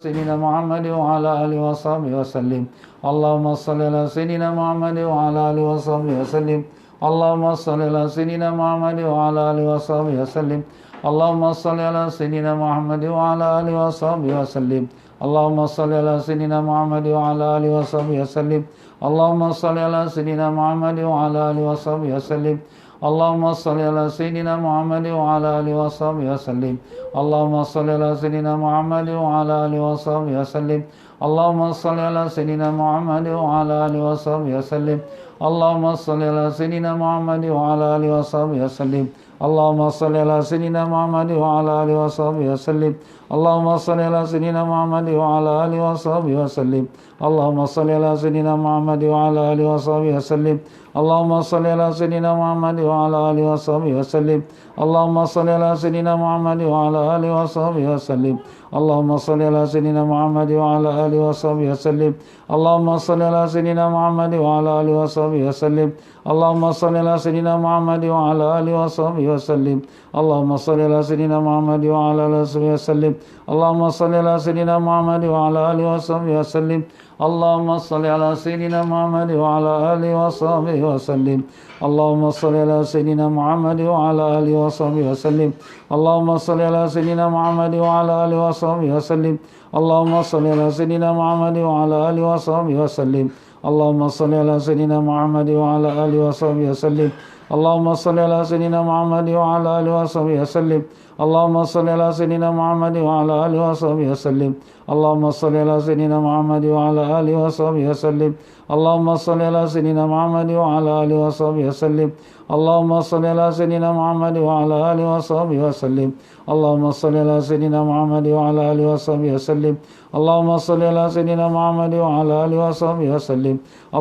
سيدنا محمد وعلى آله وصحبه وسلم. اللهم صل على سيدنا محمد وعلى آله وصحبه وسلم. اللهم صل على سيدنا محمد وعلى آله وصحبه وسلم. اللهم صل على سيدنا محمد وعلى آله وصحبه وسلم. اللهم صل على سيدنا محمد وعلى آله وصحبه وسلم. اللهم صل على سيدنا محمد وعلى آله وصحبه وسلم. اللهم صل على سيدنا محمد وعلى آله وصحبه وسلم. اللهم صل على سيدنا محمد وعلى آله وصحبه وسلم. اللهم صل على سيدنا محمد وعلى آله وصحبه وسلم. اللهم صل على سيدنا محمد وعلى آله وصحبه وسلم. اللهم صل على سيدنا محمد وعلى آله وصحبه وسلم. اللهم صل على سيدنا محمد وعلى آله وصحبه وسلم. اللهم صل على سيدنا محمد وعلى آله وصحبه وسلم. اللهم صل على سيدنا محمد وعلى آله وصحبه وسلم. اللهم صل على سيدنا محمد وعلى آله وصحبه وسلم. اللهم صل على سيدنا محمد وعلى آله وصحبه وسلم. اللهم صل على سيدنا محمد وعلى آله وصحبه وسلم. اللهم صل على سيدنا محمد وعلى آله وصحبه وسلم. اللهم صل على سيدنا محمد وعلى آله وصحبه وسلم. اللهم صل على سيدنا محمد وعلى آله وصحبه وسلم. اللهم صل على سيدنا محمد وعلى آله وصحبه وسلم. اللهم صل على سيدنا محمد وعلى آله وصحبه وسلم. اللهم صل على سيدنا محمد وعلى آله وصحبه وسلم. اللهم صل على سيدنا محمد وعلى آله وصحبه وسلم. اللهم صل على سيدنا محمد وعلى آله وصحبه وسلم. اللهم صل على سيدنا محمد وعلى آله وصحبه وسلم. اللهم صل على سيدنا محمد وعلى آله وصحبه وسلم. اللهم صل على سيدنا محمد وعلى آله وصحبه وسلم. اللهم صل على سيدنا محمد وعلى آله وصحبه وسلم. اللهم صل على سيدنا محمد وعلى آله وصحبه وسلم. اللهم صل على سيدنا محمد وعلى آله وصحبه وسلم. اللهم صل على سيدنا محمد وعلى آله وصحبه وسلم.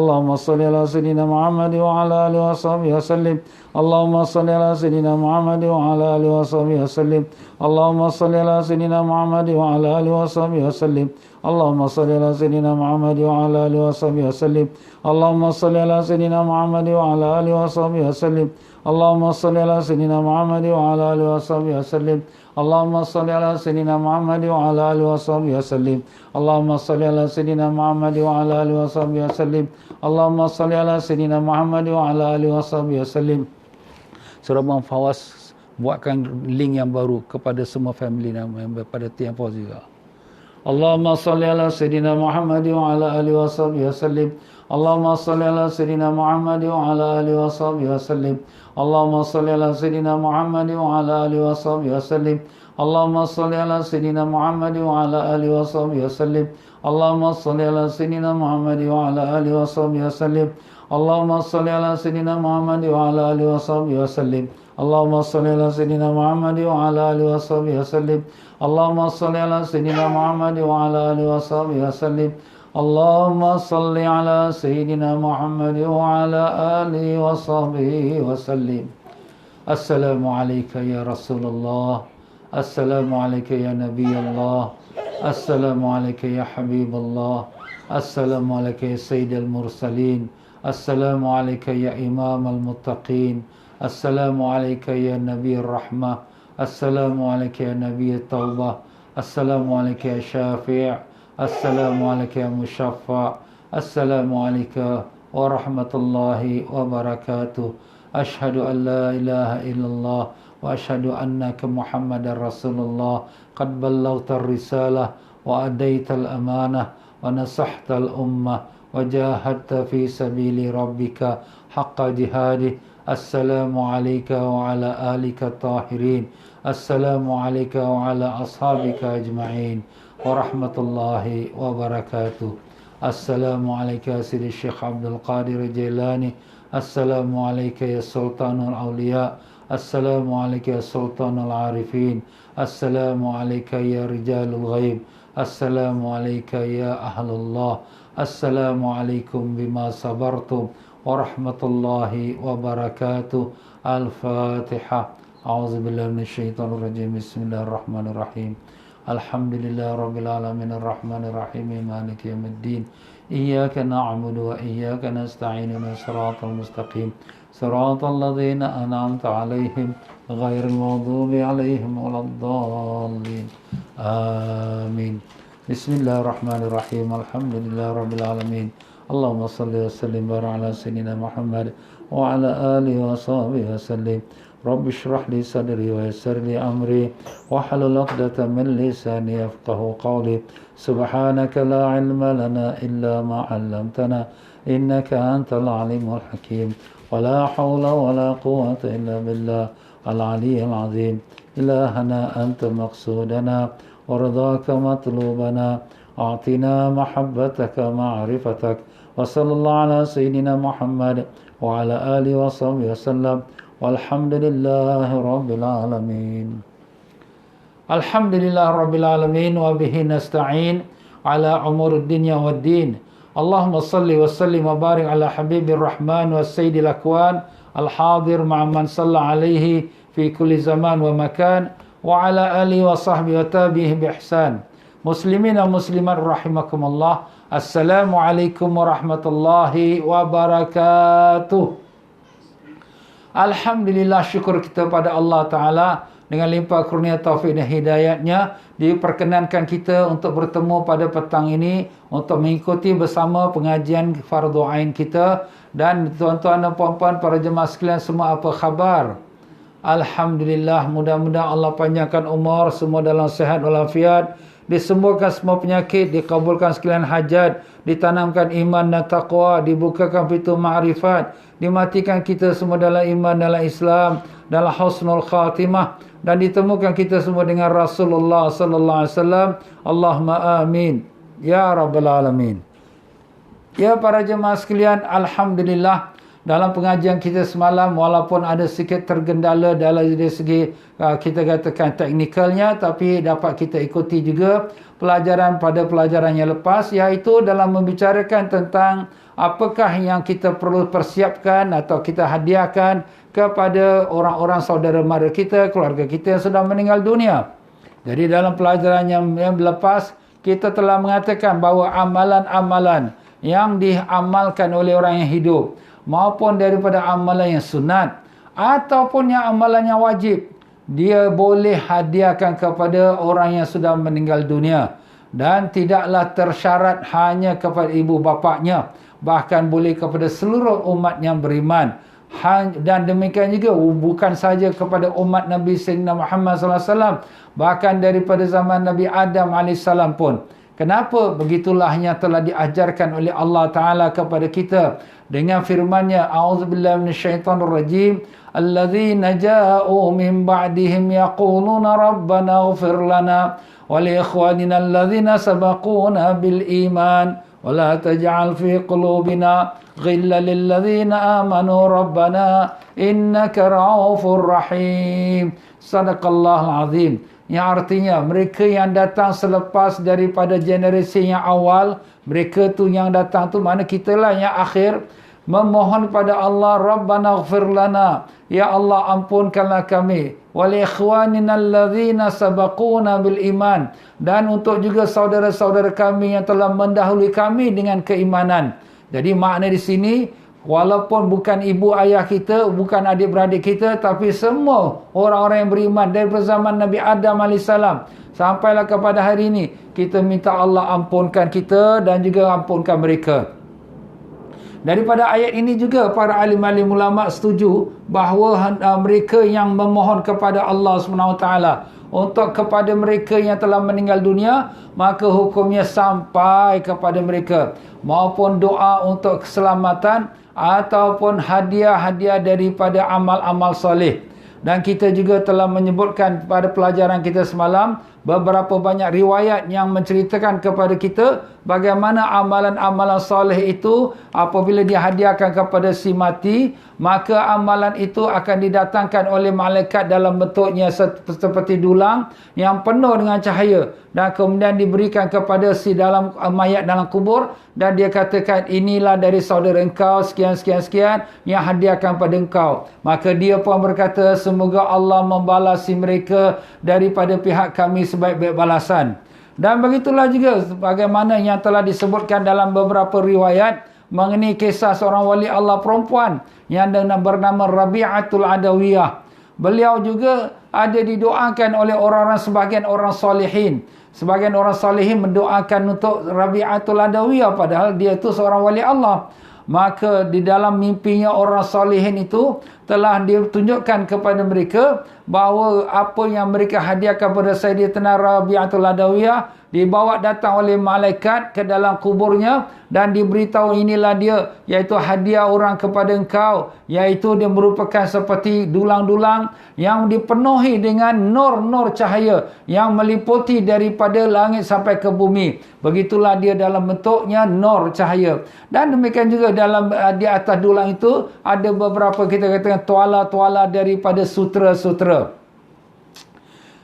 اللهم صل على سيدنا محمد وعلى آله وصحبه وسلم. اللهم صل على سيدنا محمد وعلى آله وصحبه وسلم. اللهم صل على سيدنا محمد وعلى آله وصحبه وسلم. اللهم صل على سيدنا محمد وعلى آله وصحبه وسلم. اللهم صل على سيدنا محمد وعلى آله وصحبه وسلم. اللهم صل على سيدنا محمد وعلى آله وصحبه وسلم. اللهم صل على سيدنا محمد وعلى آله وصحبه وسلم. اللهم صل على سيدنا محمد وعلى آله وصحبه وسلم. اللهم صل على سيدنا محمد وعلى آله وصحبه وسلم. Surah Bang Fawaz buatkan link yang baru kepada semua family member pada Tiang Fawaz juga. Allahumma salli ala Sayyidina Muhammad wa ala alihi wa sahbihi wa sallim. Allahumma salli ala Sayyidina Muhammad wa ala alihi wa sahbihi wa sallim. Allahumma salli ala Sayyidina Muhammad wa ala alihi wa sahbihi wa sallim. Allahumma salli ala Sayyidina Muhammad wa ala alihi wa sahbihi wa sallim. Allahumma salli ala Sayyidina Muhammad wa ala alihi wa sahbihi wa sallim. Allahumma salli ala Sayyidina Muhammad wa ala alihi wa sahbihi wa sallim. Allahumma salli ala Sayyidina Muhammad wa ala alihi wa sahbihi wa sallim. Allahumma salli ala Sayyidina Muhammad wa ala alihi wa sahbihi wa sallim. Allahumma salli ala Sayyidina Muhammad wa ala alihi wa sahbihi wa sallim. Assalamu alayka ya Rasulullah. Assalamu alayka ya Nabi Allah. Assalamu alayka ya Habib Allah. Assalamu alayka ya Sayyid al-Mursalin. Assalamu alayka ya Imam al-Muttaqin. Assalamu alayka ya Nabi al-Rahmah. Assalamu alayka ya Nabi al-Tawbah. Assalamu alayka ya Syafi'. Assalamu alayka ya Mushaffa'. Assalamu alayka wa rahmatullahi wa barakatuh. Ashhadu an la ilaha illallah wa ashhadu annaka Muhammadar Rasulullah. Qad ballaghta ar-risalah wa adayta al-amanah wa nasahta al-ummah wa jahadta fi sabili rabbika haqqa jihadih. Assalamu alayka wa ala alika tahirin. Assalamu alayka wa ala ashabika ajma'in. Wa rahmatullahi wa barakatuh. Assalamu alayka Sayyidi Syekh Abdul Qadir Jailani. Assalamu alayka ya Sultanul Awliya. Assalamu alayka ya Sultanul Arifin. Assalamu alayka ya Rijalul Ghaib. Assalamu alayka ya Ahlullah. Assalamu alaykum bima sabartum. Warahmatullahi wabarakatuh. Al-Fatihah. A'udzubillahi minasyaitonir rajim. Bismillahirrahmanirrahim. Alhamdulillah rabbil alamin arrahmanir rahim maliki yaumiddin. Iyyaka na'budu wa iyyaka nasta'in ihdinas siratal mustaqim. Siratal ladzina an'amta 'alaihim ghairil maghdubi 'alaihim waladdallin. Amin. Bismillahirrahmanirrahim. Alhamdulillahirabbil alamin. Allahumma salli wa sallim barik ala sayyidina Muhammad wa ala alihi wa sahbihi wasallim. Rabbi shrah li sadri wa yassir li amri wa hlul 'uqdatam min lisani yafqahu qawli. Subhanaka la ilma lana illa ma 'allamtana innaka antal alimul hakim. Wa la hawla wa la quwwata illa billah al-'aliyyil 'azim. Ilahana anta maqsudana warḍaka matlubana a'tina mahabbataka ma'rifatak. Wa sallallahu ala sayyidina Muhammad wa ala alihi wa sahbihi wasallam. Walhamdulillahi rabbil alamin. Alhamdulillah rabbil alamin wa bihi nasta'in ala umurid dunya waddin. Allahumma salli wa sallim wa barik ala habibir rahman wa sayyidil akwan al-hadir ma'a man salla alaihi fi kulli zaman wa makan wa ala alihi wa sahbihi wa tabihi bi ihsan. Muslimin wa muslimat rahimakumullah. Assalamualaikum warahmatullahi wabarakatuh. Alhamdulillah, syukur kita pada Allah Ta'ala dengan limpah kurnia taufik dan hidayatnya diperkenankan kita untuk bertemu pada petang ini untuk mengikuti bersama pengajian fardu ain kita. Dan tuan-tuan dan puan-puan para jemaah sekalian semua, apa khabar? Alhamdulillah, mudah-mudahan Allah panjangkan umur, semua dalam sihat walafiat, disembuhkan semua penyakit, dikabulkan sekalian hajat, ditanamkan iman dan taqwa, dibukakan pintu ma'rifat, dimatikan kita semua dalam iman, dalam Islam, dalam husnul khatimah, dan ditemukan kita semua dengan Rasulullah sallallahu alaihi wasallam. Allahumma amin ya rabbal alamin. Ya para jemaah sekalian, alhamdulillah, dalam pengajian kita semalam, walaupun ada sedikit tergendala dari segi kita katakan teknikalnya, tapi dapat kita ikuti juga pelajaran pada pelajaran yang lepas, iaitu dalam membicarakan tentang apakah yang kita perlu persiapkan atau kita hadiahkan kepada orang-orang saudara mara kita, keluarga kita yang sudah meninggal dunia. Jadi dalam pelajaran yang lepas, kita telah mengatakan bahawa amalan-amalan yang diamalkan oleh orang yang hidup, maupun daripada amalan yang sunat ataupun yang amalan yang wajib, dia boleh hadiahkan kepada orang yang sudah meninggal dunia, dan tidaklah tersyarat hanya kepada ibu bapaknya, bahkan boleh kepada seluruh umat yang beriman. Dan demikian juga bukan saja kepada umat Nabi Sayyidina Muhammad SAW, bahkan daripada zaman Nabi Adam AS pun. Kenapa? Begitulah yang telah diajarkan oleh Allah Ta'ala kepada kita dengan firman-Nya, a'udzubillahi minasyaitonirrajim, alladzina ja'u min ba'dihim yaquluna rabbana ighfir lana wa li ikhwanina alladzina sabaquna bil iman wa la taj'al fi qulubina ghillan lil ladzina amanu rabbana innaka ra'ufur rahim. Sadaqallahul azim. Yang artinya mereka yang datang selepas daripada generasi yang awal, mereka tu yang datang tu mana kita lah yang akhir, memohon pada Allah, Rabbana ighfir lana, ya Allah ampunkanlah kami, wa li ikhwanina alladzina sabaquna bil iman, dan untuk juga saudara-saudara kami yang telah mendahului kami dengan keimanan. Jadi makna di sini, walaupun bukan ibu ayah kita, bukan adik-beradik kita, tapi semua orang-orang yang beriman dari zaman Nabi Adam AS sampailah kepada hari ini, kita minta Allah ampunkan kita dan juga ampunkan mereka. Daripada ayat ini juga para alim-alim ulama setuju bahawa mereka yang memohon kepada Allah SWT untuk kepada mereka yang telah meninggal dunia, maka hukumnya sampai kepada mereka, maupun doa untuk keselamatan ataupun hadiah-hadiah daripada amal-amal soleh. Dan kita juga telah menyebutkan pada pelajaran kita semalam beberapa banyak riwayat yang menceritakan kepada kita bagaimana amalan-amalan soleh itu apabila dihadiahkan kepada si mati, maka amalan itu akan didatangkan oleh malaikat dalam bentuknya seperti dulang yang penuh dengan cahaya, dan kemudian diberikan kepada si dalam mayat dalam kubur, dan dia katakan, inilah dari saudara engkau sekian-sekian-sekian yang hadiahkan pada engkau. Maka dia pun berkata, semoga Allah membalasi mereka daripada pihak kami sebaik-baik balasan. Dan begitulah juga bagaimana yang telah disebutkan dalam beberapa riwayat mengenai kisah seorang wali Allah perempuan yang bernama Rabi'atul Adawiyah. Beliau juga ada didoakan oleh orang-orang, sebahagian orang solehin. Sebagian orang salihin mendoakan untuk Rabi'atul Adawiyah padahal dia itu seorang wali Allah. Maka di dalam mimpinya orang salihin itu telah ditunjukkan kepada mereka bahawa apa yang mereka hadiahkan kepada Sayyidatina Rabi'atul Adawiyah dibawa datang oleh malaikat ke dalam kuburnya dan diberitahu inilah dia, iaitu hadiah orang kepada engkau, iaitu dia merupakan seperti dulang-dulang yang dipenuhi dengan nur-nur cahaya yang meliputi daripada langit sampai ke bumi. Begitulah dia dalam bentuknya nur cahaya. Dan demikian juga dalam di atas dulang itu ada beberapa kita katakan tuala-tuala daripada sutera-sutera.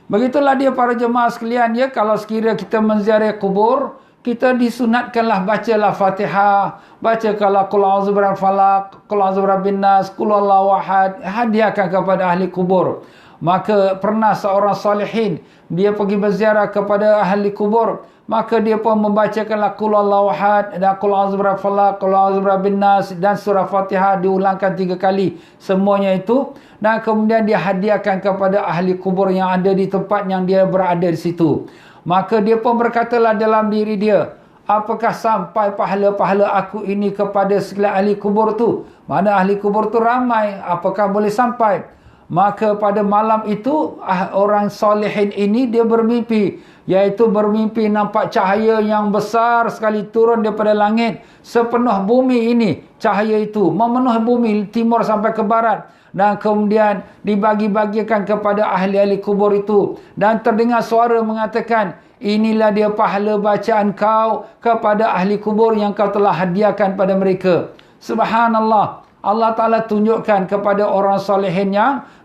Begitulah dia para jemaah sekalian ya, kalau sekiranya kita menziarah kubur, kita disunatkanlah bacalah Fatihah, bacakanlah qul a'udzu birabbil falaq, qul a'udzu birabbin nas, qul huwallahu ahad, hadiahkan kepada ahli kubur. Maka pernah seorang salihin dia pergi berziarah kepada ahli kubur, maka dia pun membacakanlah qul huwallahu ahad dan qul a'udzu birabbil falaq, qul a'udzu birabbin nas dan surah Fatihah diulangkan 3 kali semuanya itu, dan kemudian dia hadiahkan kepada ahli kubur yang ada di tempat yang dia berada di situ. Maka dia pun berkatalah dalam diri dia, apakah sampai pahala-pahala aku ini kepada segala ahli kubur tu? Mana ahli kubur tu ramai, apakah boleh sampai? Maka pada malam itu orang solehin ini dia bermimpi, iaitu bermimpi nampak cahaya yang besar sekali turun daripada langit sepenuh bumi ini. Cahaya itu memenuhi bumi timur sampai ke barat, dan kemudian dibagi-bagikan kepada ahli-ahli kubur itu, dan terdengar suara mengatakan, inilah dia pahala bacaan kau kepada ahli kubur yang kau telah hadiahkan pada mereka. Subhanallah, Allah Ta'ala tunjukkan kepada orang solehin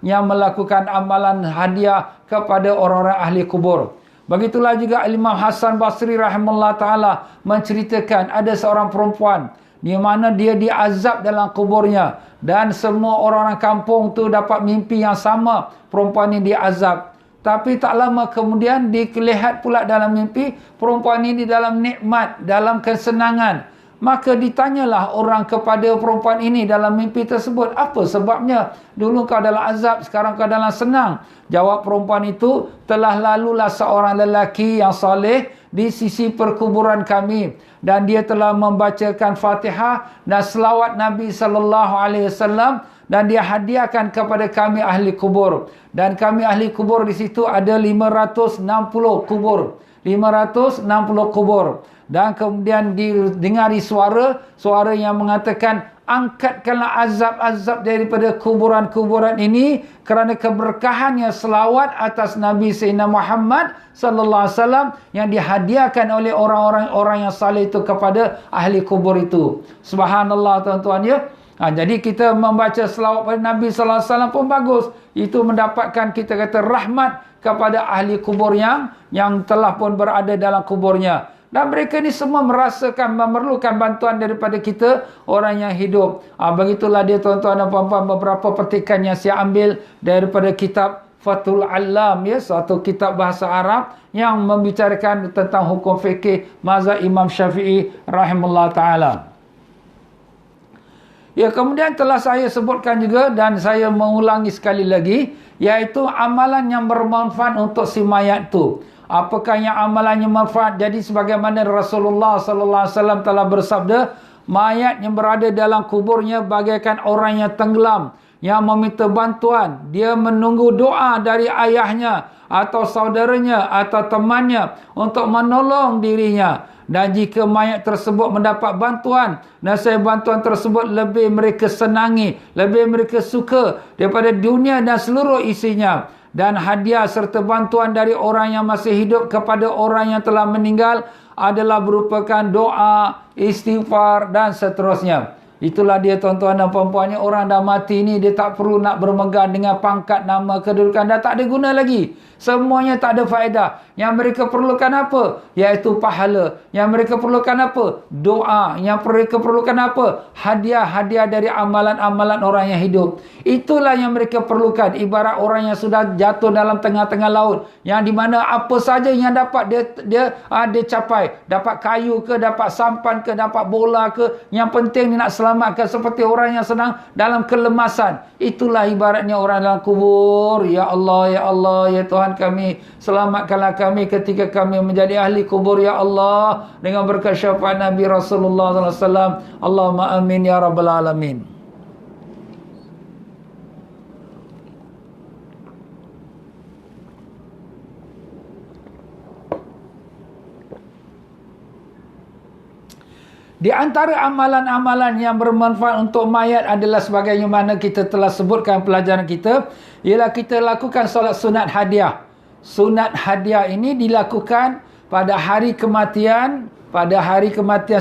yang melakukan amalan hadiah kepada orang-orang ahli kubur. Begitulah juga Imam Hasan Basri rahimahullah ta'ala menceritakan ada seorang perempuan di mana dia diazab dalam kuburnya, dan semua orang-orang kampung tu dapat mimpi yang sama, perempuan ini diazab. Tapi tak lama kemudian dilihat pula dalam mimpi perempuan ini dalam nikmat, dalam kesenangan. Maka ditanyalah orang kepada perempuan ini dalam mimpi tersebut, apa sebabnya? Dulu kau dalam azab, sekarang kau dalam senang. Jawab perempuan itu, telah lalulah seorang lelaki yang soleh di sisi perkuburan kami, dan dia telah membacakan Fatihah dan selawat Nabi SAW, dan dia hadiahkan kepada kami ahli kubur. Dan kami ahli kubur di situ ada 560 kubur. 560 kubur. Dan kemudian didengari suara yang mengatakan, angkatkanlah azab-azab daripada kuburan-kuburan ini kerana keberkahannya selawat atas Nabi Sayyidina Muhammad sallallahu alaihi wasallam yang dihadiahkan oleh orang-orang yang saleh itu kepada ahli kubur itu. Subhanallah tuan-tuan ya. Jadi kita membaca selawat pada Nabi sallallahu alaihi wasallam pun bagus. Itu mendapatkan kita kata rahmat kepada ahli kubur yang telah pun berada dalam kuburnya. Dan mereka ni semua merasakan memerlukan bantuan daripada kita orang yang hidup. Begitulah dia tuan-tuan dan puan-puan beberapa petikan yang saya ambil daripada kitab Fathul Alam ya, suatu kitab bahasa Arab yang membicarakan tentang hukum fikih mazhab Imam Syafi'i rahimahullah taala. Ya, kemudian telah saya sebutkan juga dan saya mengulangi sekali lagi, iaitu amalan yang bermanfaat untuk si mayat tu. Apakah yang amalannya manfaat? Jadi sebagaimana Rasulullah sallallahu alaihi wasallam telah bersabda, mayat yang berada dalam kuburnya bagaikan orang yang tenggelam, yang meminta bantuan. Dia menunggu doa dari ayahnya atau saudaranya atau temannya untuk menolong dirinya. Dan jika mayat tersebut mendapat bantuan, nasihat bantuan tersebut lebih mereka senangi, lebih mereka suka daripada dunia dan seluruh isinya. Dan hadiah serta bantuan dari orang yang masih hidup kepada orang yang telah meninggal adalah merupakan doa, istighfar dan seterusnya. Itulah dia tuan-tuan dan puan-puannya, orang dah mati ni dia tak perlu nak bermegah dengan pangkat, nama, kedudukan, dah tak ada guna lagi. Semuanya tak ada faedah. Yang mereka perlukan apa? Iaitu pahala. Yang mereka perlukan apa? Doa. Yang mereka perlukan apa? Hadiah-hadiah dari amalan-amalan orang yang hidup. Itulah yang mereka perlukan. Ibarat orang yang sudah jatuh dalam tengah-tengah laut, yang di mana apa saja yang dapat dia capai. Dapat kayu ke, dapat sampan ke, dapat bola ke, yang penting dia nak selamat selamatkan seperti orang yang sedang dalam kelemasan. Itulah ibaratnya orang dalam kubur. Ya Allah, ya Allah, ya Tuhan kami, selamatkanlah kami ketika kami menjadi ahli kubur, ya Allah, dengan berkat syafaat Nabi Rasulullah sallallahu alaihi wasallam. Allahumma amin ya rabbal alamin. Di antara amalan-amalan yang bermanfaat untuk mayat adalah sebagaimana kita telah sebutkan pelajaran kita, ialah kita lakukan solat sunat hadiah. Sunat hadiah ini dilakukan pada hari kematian,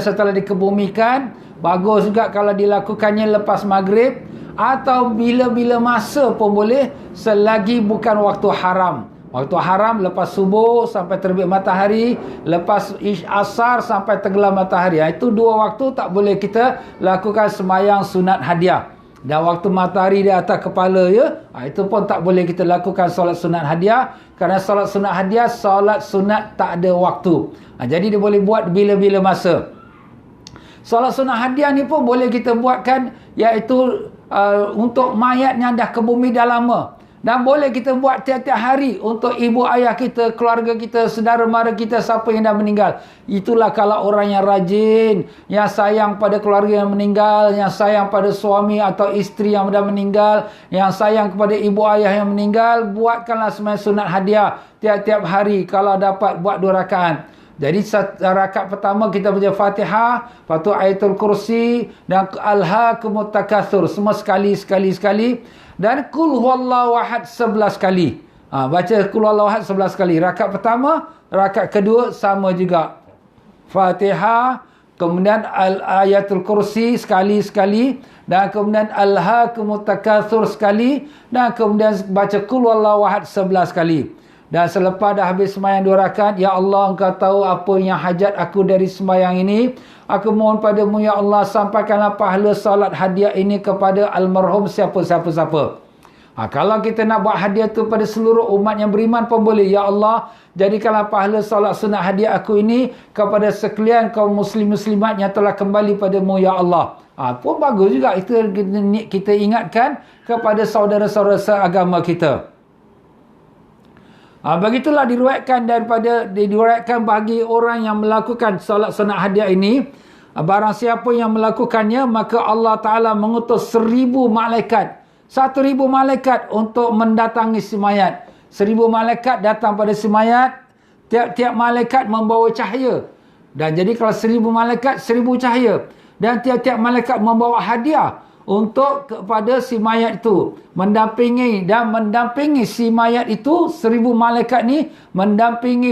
setelah dikebumikan. Bagus juga kalau dilakukannya lepas maghrib atau bila-bila masa pun boleh, selagi bukan waktu haram. Waktu haram lepas subuh sampai terbit matahari, lepas asar sampai tenggelam matahari. Itu dua waktu tak boleh kita lakukan sembahyang sunat hadiah. Dan waktu matahari di atas kepala, ya, itu pun tak boleh kita lakukan solat sunat hadiah. Kerana solat sunat hadiah, solat sunat tak ada waktu. Jadi dia boleh buat bila-bila masa. Solat sunat hadiah ni pun boleh kita buatkan, iaitu untuk mayat yang dah ke bumi dah lama. Dan boleh kita buat tiap-tiap hari untuk ibu ayah kita, keluarga kita, saudara mara kita, siapa yang dah meninggal. Itulah kalau orang yang rajin, yang sayang pada keluarga yang meninggal, yang sayang pada suami atau isteri yang dah meninggal, yang sayang kepada ibu ayah yang meninggal, buatkanlah sembahyang sunat hadiah tiap-tiap hari kalau dapat buat 2 rakaat. Jadi rakaat pertama kita baca Fatihah, lepas tu Ayatul Kursi dan Alhaakumut Takatsur, semua sekali. Dan Qul Huwallahu Ahad 11 kali. Baca Qul Huwallahu Ahad 11 kali. Rakaat pertama, rakaat kedua sama juga. Fatihah, kemudian Ayatul Kursi sekali, dan kemudian Alhaakumut Takatsur sekali, dan kemudian baca Qul Huwallahu Ahad 11 kali. Dan selepas dah habis sembahyang 2 rakaat, ya Allah, Engkau tahu apa yang hajat aku dari sembahyang ini. Aku mohon padamu, ya Allah, sampaikanlah pahala solat hadiah ini kepada almarhum siapa. Kalau kita nak buat hadiah tu pada seluruh umat yang beriman pun boleh. Ya Allah, jadikanlah pahala solat sunat hadiah aku ini kepada sekalian kaum muslim-muslimat yang telah kembali padamu, ya Allah. Pun bagus juga. Itu kita ingatkan kepada saudara-saudara seagama kita. Begitulah diriwayatkan bagi orang yang melakukan solat sunat hadiah ini. Barang siapa yang melakukannya, maka Allah Ta'ala mengutus 1000 malaikat. 1000 malaikat untuk mendatangi si mayat. 1000 malaikat datang pada si mayat. Tiap-tiap malaikat membawa cahaya. Dan jadi kalau 1000 malaikat, 1000 cahaya. Dan tiap-tiap malaikat membawa hadiah untuk kepada si mayat itu, mendampingi si mayat itu. 1000 malaikat ni mendampingi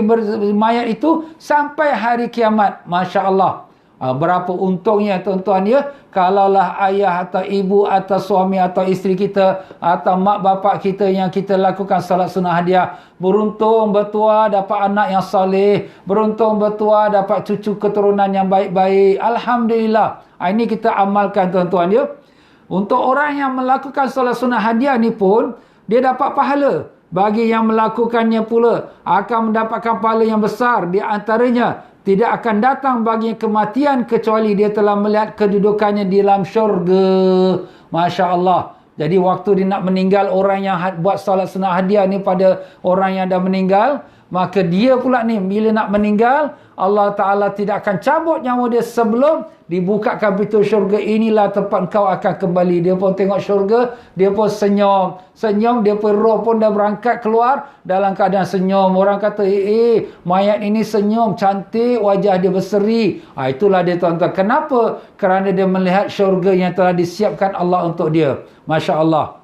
mayat itu sampai hari kiamat. Masya Allah. Berapa untungnya tuan-tuan, ya, kalaulah ayah atau ibu atau suami atau isteri kita atau mak bapak kita yang kita lakukan salat sunnah hadiah. Beruntung bertua dapat anak yang soleh, beruntung bertua dapat cucu keturunan yang baik-baik. Alhamdulillah. Ini kita amalkan tuan-tuan, ya. Untuk orang yang melakukan solat sunnah hadiah ni pun, dia dapat pahala. Bagi yang melakukannya pula, akan mendapatkan pahala yang besar. Di antaranya, tidak akan datang bagi kematian kecuali dia telah melihat kedudukannya di dalam syurga. Masya Allah. Jadi waktu dia nak meninggal, orang yang buat solat sunnah hadiah ni pada orang yang dah meninggal, maka dia pula ni bila nak meninggal, Allah Ta'ala tidak akan cabut nyawa dia sebelum dibukakan pintu syurga. Inilah tempat kau akan kembali. Dia pun tengok syurga, dia pun senyum. Senyum, dia pun roh pun dah berangkat keluar dalam keadaan senyum. Orang kata, mayat ini senyum, cantik, wajah dia berseri. Itulah dia tuan-tuan. Kenapa? Kerana dia melihat syurga yang telah disiapkan Allah untuk dia. Masya Allah.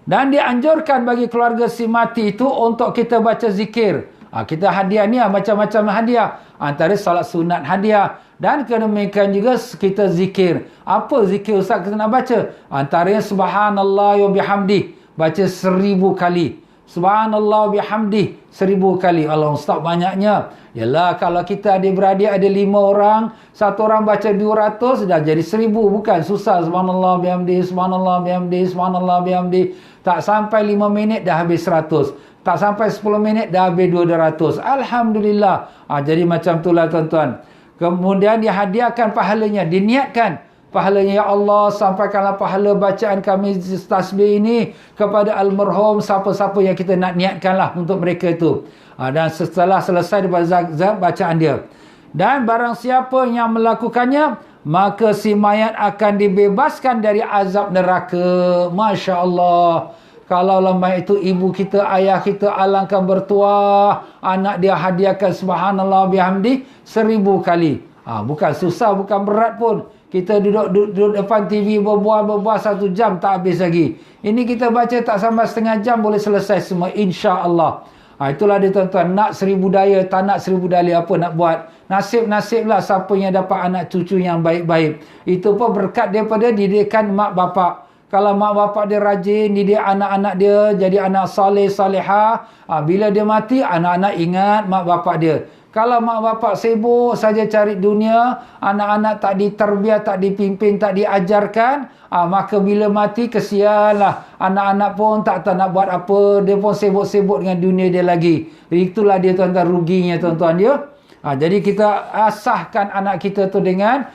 Dan dianjurkan bagi keluarga si mati itu untuk kita baca zikir. Kita hadiah ni macam-macam hadiah. Antara salat sunat hadiah. Dan demikian juga kita zikir. Apa zikir Ustaz kita nak baca? Antaranya subhanallah wa bihamdih. Baca 1000 kali. Subhanallah wa bihamdih 1000 kali. Allah Ustaz banyaknya. Yalah, kalau kita adik-beradik ada 5 orang, satu orang baca 200, dah jadi 1000. Bukan susah. Subhanallah bihamdih, subhanallah bihamdih, subhanallah bihamdih. Tak sampai 5 minit dah habis 100. Tak sampai 10 minit dah habis 200. Alhamdulillah. Jadi macam itulah tuan-tuan. Kemudian dihadiahkan pahalanya. Diniatkan. pahalanya. Ya Allah, sampaikanlah pahala bacaan kami tasbih ini kepada almarhum siapa-siapa yang kita nak niatkanlah untuk mereka itu. Dan setelah selesai daripada bacaan dia, dan barang siapa yang melakukannya, maka si mayat akan dibebaskan dari azab neraka. Masya Allah. Kalau mayat itu ibu kita, ayah kita, alangkah bertuah, anak dia hadiahkan subhanallah bihamdi 1000 kali. Bukan susah, bukan berat pun. Kita duduk depan TV berbual 1 jam tak habis lagi. Ini kita baca tak sampai setengah jam boleh selesai semua, insya-Allah. Itulah dia tuan-tuan, nak 1000 daya, tak nak 1000 daya, apa nak buat? Nasib-nasiblah siapa yang dapat anak cucu yang baik-baik. Itu pun berkat daripada didikan mak bapak. Kalau mak bapak dia rajin didik anak-anak dia jadi anak saleh salihah, bila dia mati anak-anak ingat mak bapak dia. Kalau mak bapak sibuk saja cari dunia, anak-anak tak diterbiah, tak dipimpin, tak diajarkan, maka bila mati kesianlah. Anak-anak pun tak tahu nak buat apa, dia pun sibuk-sibuk dengan dunia dia lagi. Itulah dia tuan-tuan ruginya tuan-tuan dia. Jadi kita asahkan anak kita tu dengan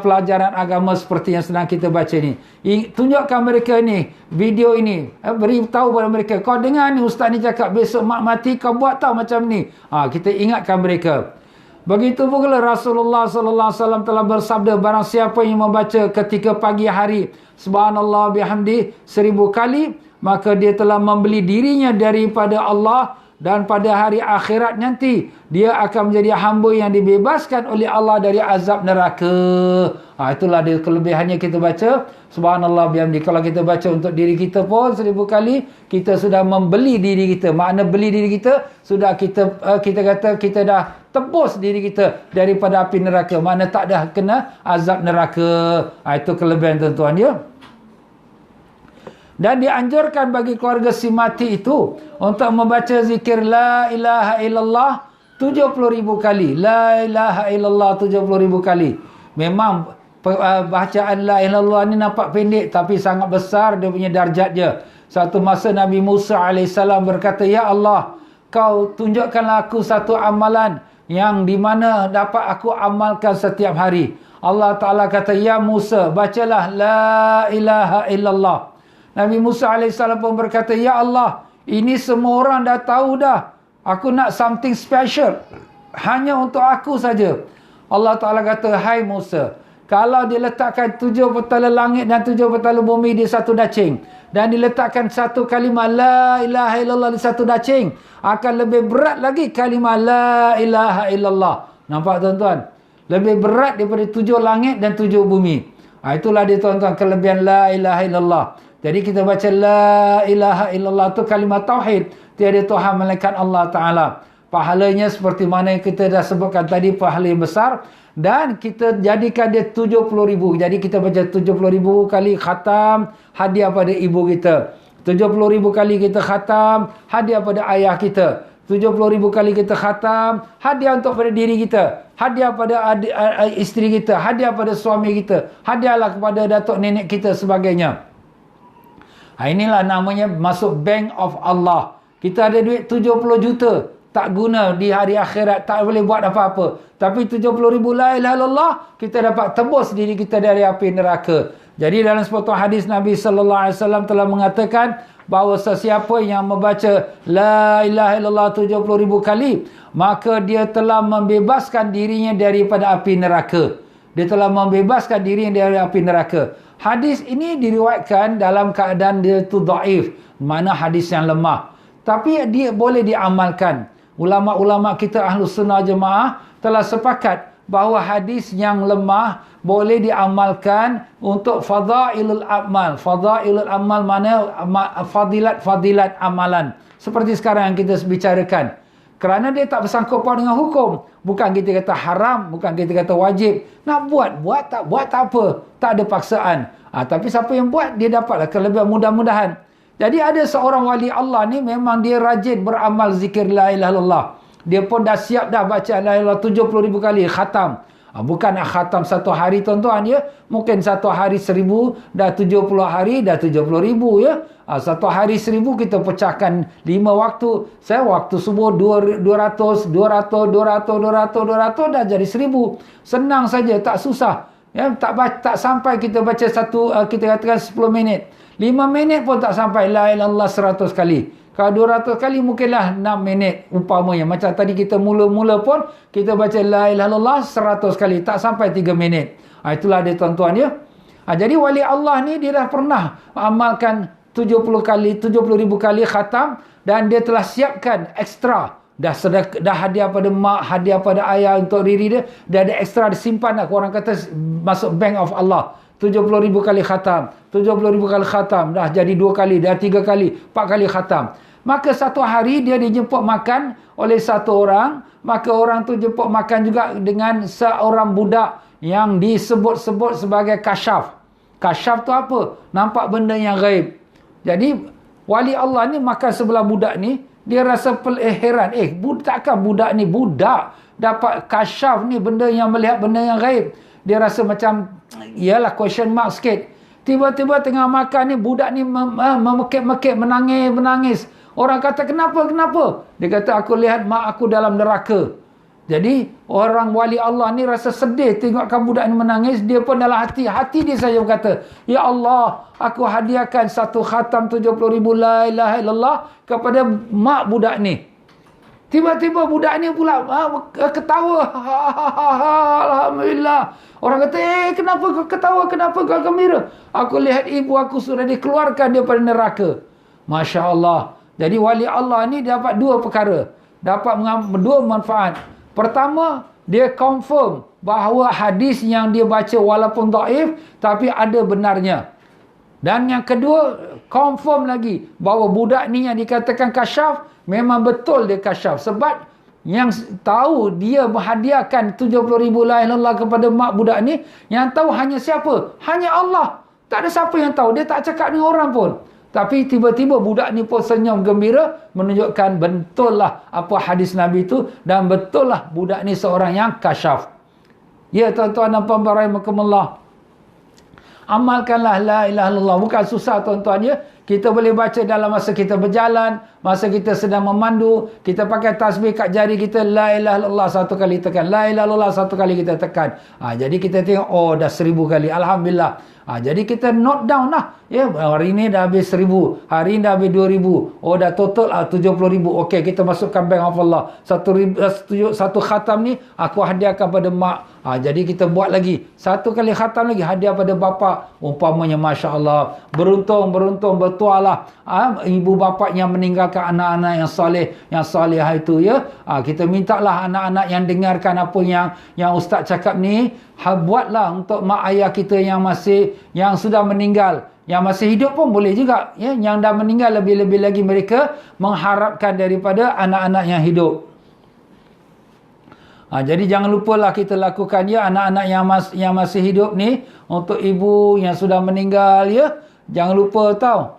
pelajaran agama seperti yang sedang kita baca ni. Tunjukkan mereka ni video ini, beritahu kepada mereka, kau dengar ni ustaz ni cakap besok mak mati kau buat tahu macam ni. Kita ingatkan mereka. Begitu pula Rasulullah sallallahu alaihi wasallam telah bersabda, barang siapa yang membaca ketika pagi hari subhanallah bihamdi 1000 kali, maka dia telah membeli dirinya daripada Allah, dan pada hari akhirat nanti dia akan menjadi hamba yang dibebaskan oleh Allah dari azab neraka. Itulah dia kelebihannya kita baca subhanallah bihamdi. Kalau kita baca untuk diri kita pun 1000 kali, kita sudah membeli diri kita. Makna beli diri kita, sudah kita kata kita dah tebus diri kita daripada api neraka. Makna tak dah kena azab neraka. Itu kelebihan tuan-tuan ya. Dan dianjurkan bagi keluarga si mati itu untuk membaca zikir la ilaha illallah 70,000 kali. La ilaha illallah 70,000 kali. Memang bacaan la ilaha illallah ni nampak pendek, tapi sangat besar dia punya darjat dia. Satu masa Nabi Musa AS berkata, ya Allah, kau tunjukkanlah aku satu amalan yang di mana dapat aku amalkan setiap hari. Allah Ta'ala kata, ya Musa, bacalah la ilaha illallah. Nabi Musa AS pun berkata, ya Allah, ini semua orang dah tahu dah. Aku nak something special. Hanya untuk aku saja. Allah Ta'ala kata, hai Musa, kalau diletakkan 7 petala langit dan 7 petala bumi di satu dacing, dan diletakkan satu kalimah la ilaha illallah di satu dacing, akan lebih berat lagi kalimah la ilaha illallah. Nampak tuan-tuan? Lebih berat daripada 7 langit dan 7 bumi. Itulah dia tuan-tuan kelebihan la ilaha illallah. Jadi kita baca la ilaha illallah tu kalimat tauhid. Tiada Tuhan melainkan Allah Ta'ala. Pahalanya seperti mana yang kita dah sebutkan tadi, pahala yang besar. Dan kita jadikan dia 70,000. Jadi kita baca 70,000 kali khatam, hadiah pada ibu kita. 70,000 kali kita khatam, hadiah pada ayah kita. 70,000 kali kita khatam, hadiah untuk pada diri kita. Hadiah pada isteri kita. Hadiah pada suami kita. Hadiahlah kepada datuk nenek kita sebagainya. Inilah namanya masuk bank of Allah. Kita ada duit 70 juta. Tak guna di hari akhirat. Tak boleh buat apa-apa. Tapi 70,000 la ilaha illallah, kita dapat tebus diri kita dari api neraka. Jadi dalam sepotong hadis Nabi SAW telah mengatakan bahawa sesiapa yang membaca la ilaha illallah 70,000 kali, maka dia telah membebaskan dirinya daripada api neraka. Dia telah membebaskan dirinya dari api neraka. Hadis ini diriwayatkan dalam keadaan dia tu dhaif, mana hadis yang lemah. Tapi dia boleh diamalkan. Ulama-ulama kita Ahlus Sunnah Jemaah telah sepakat bahawa hadis yang lemah boleh diamalkan untuk fadailul amal. Fadailul amal mana fadilat-fadilat amalan. Seperti sekarang yang kita bicarakan. Kerana dia tak bersangkut paut dengan hukum. Bukan kita kata haram, bukan kita kata wajib. Nak buat tak buat tak apa. Tak ada paksaan. Tapi siapa yang buat, dia dapatlah kelebihan mudah-mudahan. Jadi ada seorang wali Allah ni memang dia rajin beramal zikir la ilaha illallah. Dia pun dah siap dah baca la ilaha illallah 70,000 kali khatam. Bukan nak khatam satu hari tuan-tuan ya. Mungkin satu hari 1000, dah 70 hari dah 70,000 ya. Satu hari 1000 kita pecahkan 5 waktu. Saya waktu subuh 200 dah jadi 1000. Senang saja, tak susah. Ya, tak sampai kita baca kita katakan 10 minit. 5 minit pun tak sampai la ilaha illallah 100 kali. Kalau 200 kali mungkinlah 6 minit umpamanya. Macam tadi kita mula-mula pun kita baca la ilaha illallah 100 kali. Tak sampai 3 minit. Itulah dia tuan-tuan ya. Jadi wali Allah ni dia dah pernah amalkan 70 ribu kali khatam. Dan dia telah siapkan ekstra. Dah hadiah pada mak, hadiah pada ayah untuk diri dia. Dia ada ekstra disimpan lah. Orang kata masuk bank of Allah. 70 ribu kali khatam. 70 ribu kali khatam. Dah jadi 2 kali, dah 3 kali, 4 kali khatam. Maka satu hari dia dijemput makan oleh satu orang. Maka orang tu jemput makan juga dengan seorang budak yang disebut-sebut sebagai kasyaf. Kasyaf tu apa? Nampak benda yang gaib. Jadi wali Allah ni makan sebelah budak ni. Dia rasa heran. Takkan budak ni budak dapat kasyaf ni, benda yang melihat benda yang gaib. Dia rasa macam, ialah question mark sikit. Tiba-tiba tengah makan ni, budak ni memekik-mekik, menangis. Orang kata, kenapa? Dia kata, aku lihat mak aku dalam neraka. Jadi, orang wali Allah ni rasa sedih tengokkan budak ni menangis. Dia pun dalam hati dia saja berkata, Ya Allah, aku hadiahkan satu khatam 70 ribu la ilaha illallah kepada mak budak ni. Tiba-tiba budak ni pula ketawa. Alhamdulillah. Orang kata, kenapa kau ketawa? Kenapa kau gembira? Aku lihat ibu aku sudah dikeluarkan daripada neraka. Masya Allah. Jadi wali Allah ni dapat dua perkara. Dapat dua manfaat. Pertama, dia confirm bahawa hadis yang dia baca walaupun dhaif, tapi ada benarnya. Dan yang kedua, confirm lagi bahawa budak ni yang dikatakan kasyaf, memang betul dia kasyaf. Sebab yang tahu dia menghadiahkan 70 ribu la ilaha illallah kepada mak budak ni, yang tahu hanya siapa? Hanya Allah. Tak ada siapa yang tahu. Dia tak cakap dengan orang pun. Tapi tiba-tiba budak ni pun senyum gembira, menunjukkan betul lah apa hadis Nabi itu, dan betul lah budak ni seorang yang kasyaf. Ya tuan-tuan dan puan-puan rahimakumullah. Amalkanlah la ilaha illallah. Bukan susah tuan-tuan ya. Kita boleh baca dalam masa kita berjalan, masa kita sedang memandu, kita pakai tasbih kat jari kita, la ilaha illallah satu kali tekan, la ilaha illallah satu kali kita tekan. Jadi kita tengok, dah 1000 kali. Alhamdulillah. Jadi kita note down lah. Ya, hari ni dah habis 1000. Hari ni dah habis 2000. Dah total 70,000. Okey, kita masukkan bank of Allah. Satu khatam ni aku hadiahkan pada mak. Jadi kita buat lagi. Satu kali khatam lagi hadiah pada bapa. Umpamanya Masya Allah. Beruntung, bertuah lah. Ibu bapa yang meninggalkan anak-anak yang soleh, yang salihah itu ya. Kita mintalah anak-anak yang dengarkan apa yang ustaz cakap ni. Buatlah untuk mak ayah kita yang sudah meninggal. Yang masih hidup pun boleh juga ya. Yang dah meninggal, lebih-lebih lagi mereka mengharapkan daripada anak-anak yang hidup. Jadi jangan lupalah kita lakukan ya, anak-anak yang masih hidup ni, untuk ibu yang sudah meninggal ya, jangan lupa tau.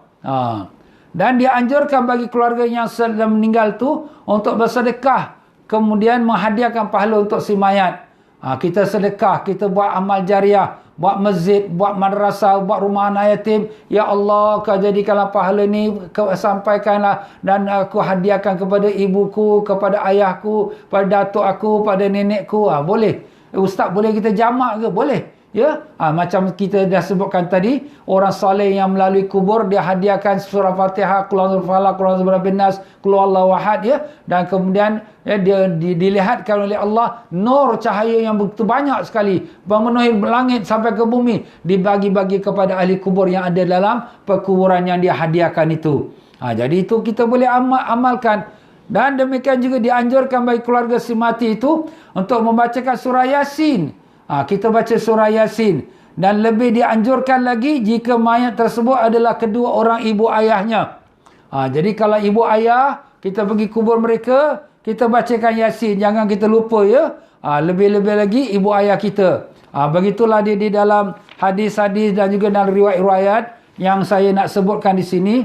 Dan dianjurkan bagi keluarga yang sudah meninggal tu untuk bersedekah, kemudian menghadiahkan pahala untuk si mayat. Kita sedekah, kita buat amal jariah, buat masjid, buat madrasah, buat rumah anak yatim. Ya Allah, kau jadikanlah pahala ni, sampaikanlah, dan aku hadiahkan kepada ibuku, kepada ayahku, pada datuk aku, pada nenekku. Boleh. Ustaz, boleh kita jamak ke? Boleh. Ya, macam kita dah sebutkan tadi, orang soleh yang melalui kubur, dia hadiahkan surah Fatihah, Qul a'udzu birabbil falaq, Qul a'udzu birabbin nas, Qul huwallahu ahad ya, dan kemudian dia dilihatkan oleh Allah nur cahaya yang begitu banyak sekali memenuhi langit sampai ke bumi, dibagi-bagi kepada ahli kubur yang ada dalam perkuburan yang dia hadiahkan itu. Jadi itu kita boleh amalkan. Dan demikian juga dianjurkan bagi keluarga si mati itu untuk membacakan surah Yasin. Kita baca surah Yasin. Dan lebih dianjurkan lagi jika mayat tersebut adalah kedua orang ibu ayahnya. Jadi kalau ibu ayah, kita pergi kubur mereka, kita bacakan Yasin. Jangan kita lupa ya. Lebih-lebih lagi ibu ayah kita. Begitulah dia di dalam hadis-hadis dan juga dalam riwayat-riwayat yang saya nak sebutkan di sini.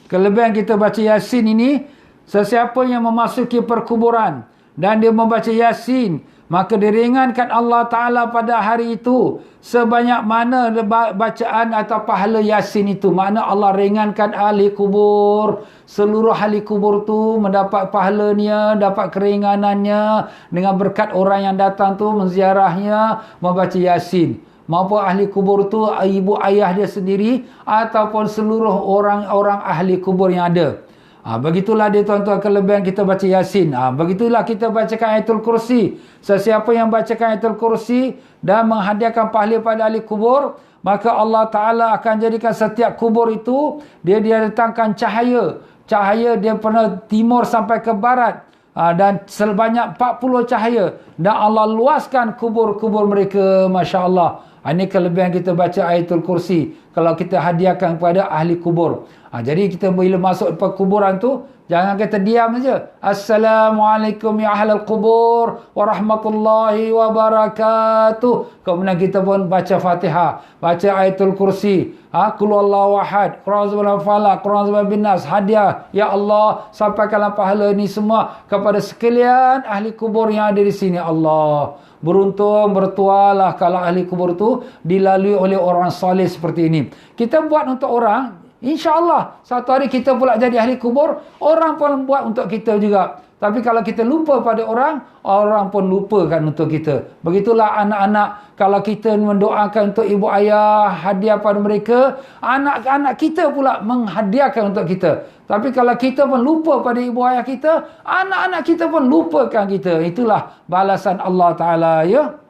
Kelebihan kita baca Yasin ini, sesiapa yang memasuki perkuburan dan dia membaca Yasin, maka diringankan Allah Ta'ala pada hari itu sebanyak mana bacaan atau pahala Yasin itu. Makna Allah ringankan ahli kubur. Seluruh ahli kubur tu mendapat pahalanya, dapat keringanannya dengan berkat orang yang datang tu menziarahnya, membaca Yasin. Maupun ahli kubur tu ibu ayah dia sendiri ataupun seluruh orang-orang ahli kubur yang ada. Begitulah dia tuan-tuan kelebihan kita baca Yasin. Begitulah kita bacakan Ayatul Kursi. Sesiapa yang bacakan Ayatul Kursi dan menghadiahkan pahala pada ahli kubur, maka Allah Ta'ala akan jadikan setiap kubur itu, dia datangkan cahaya. Cahaya dia pernah timur sampai ke barat. Dan sebanyak 40 cahaya. Dan Allah luaskan kubur-kubur mereka. Masya Allah. Ini kelebihan kita baca Ayatul Kursi. Kalau kita hadiahkan kepada ahli kubur. Jadi kita bila masuk ke kuburan tu, jangan kita diam saja. Assalamualaikum ya ahlal kubur warahmatullahi wabarakatuh. Kemudian kita pun baca Fatihah, baca Ayatul Kursi, Qul huwallahu ahad, Qul a'udzu falaq, Qul a'udzu binnas, hadiah. Ya Allah, sampaikanlah pahala ini semua kepada sekalian ahli kubur yang ada di sini. Allah, beruntung bertualah kalau ahli kubur tu dilalui oleh orang soleh seperti ini. Kita buat untuk orang, InsyaAllah satu hari kita pula jadi ahli kubur, orang pun buat untuk kita juga. Tapi kalau kita lupa pada orang, orang pun lupakan untuk kita. Begitulah anak-anak, kalau kita mendoakan untuk ibu ayah, hadiah pada mereka, anak-anak kita pula menghadiahkan untuk kita. Tapi kalau kita pun lupa pada ibu ayah kita, anak-anak kita pun lupakan kita. Itulah balasan Allah Ta'ala, ya.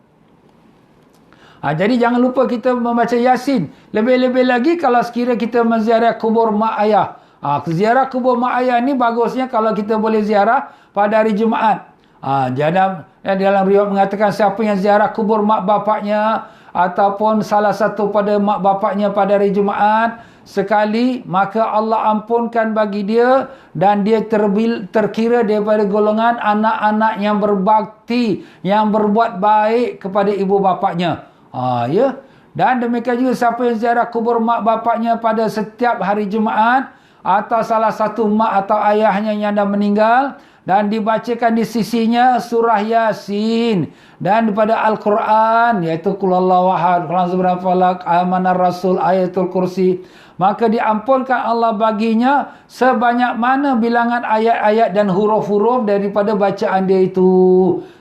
Jadi jangan lupa kita membaca Yasin. Lebih-lebih lagi kalau sekiranya kita menziarah kubur mak ayah. Ziarah kubur mak ayah ni bagusnya kalau kita boleh ziarah pada hari Jumaat. Dalam riwayat mengatakan siapa yang ziarah kubur mak bapaknya ataupun salah satu pada mak bapaknya pada hari Jumaat sekali, maka Allah ampunkan bagi dia dan dia terkira daripada golongan anak-anak yang berbakti, yang berbuat baik kepada ibu bapaknya. Ya. Dan demikian juga siapa yang ziarah kubur mak bapaknya pada setiap hari Jumaat atau salah satu mak atau ayahnya yang dah meninggal dan dibacakan di sisinya surah Yasin dan daripada Al-Quran iaitu Qul huwallahu ahad, Qul a'udzu birabbil falaq, Amanar Rasul, Ayatul Kursi, maka diampunkan Allah baginya sebanyak mana bilangan ayat-ayat dan huruf-huruf daripada bacaan dia itu.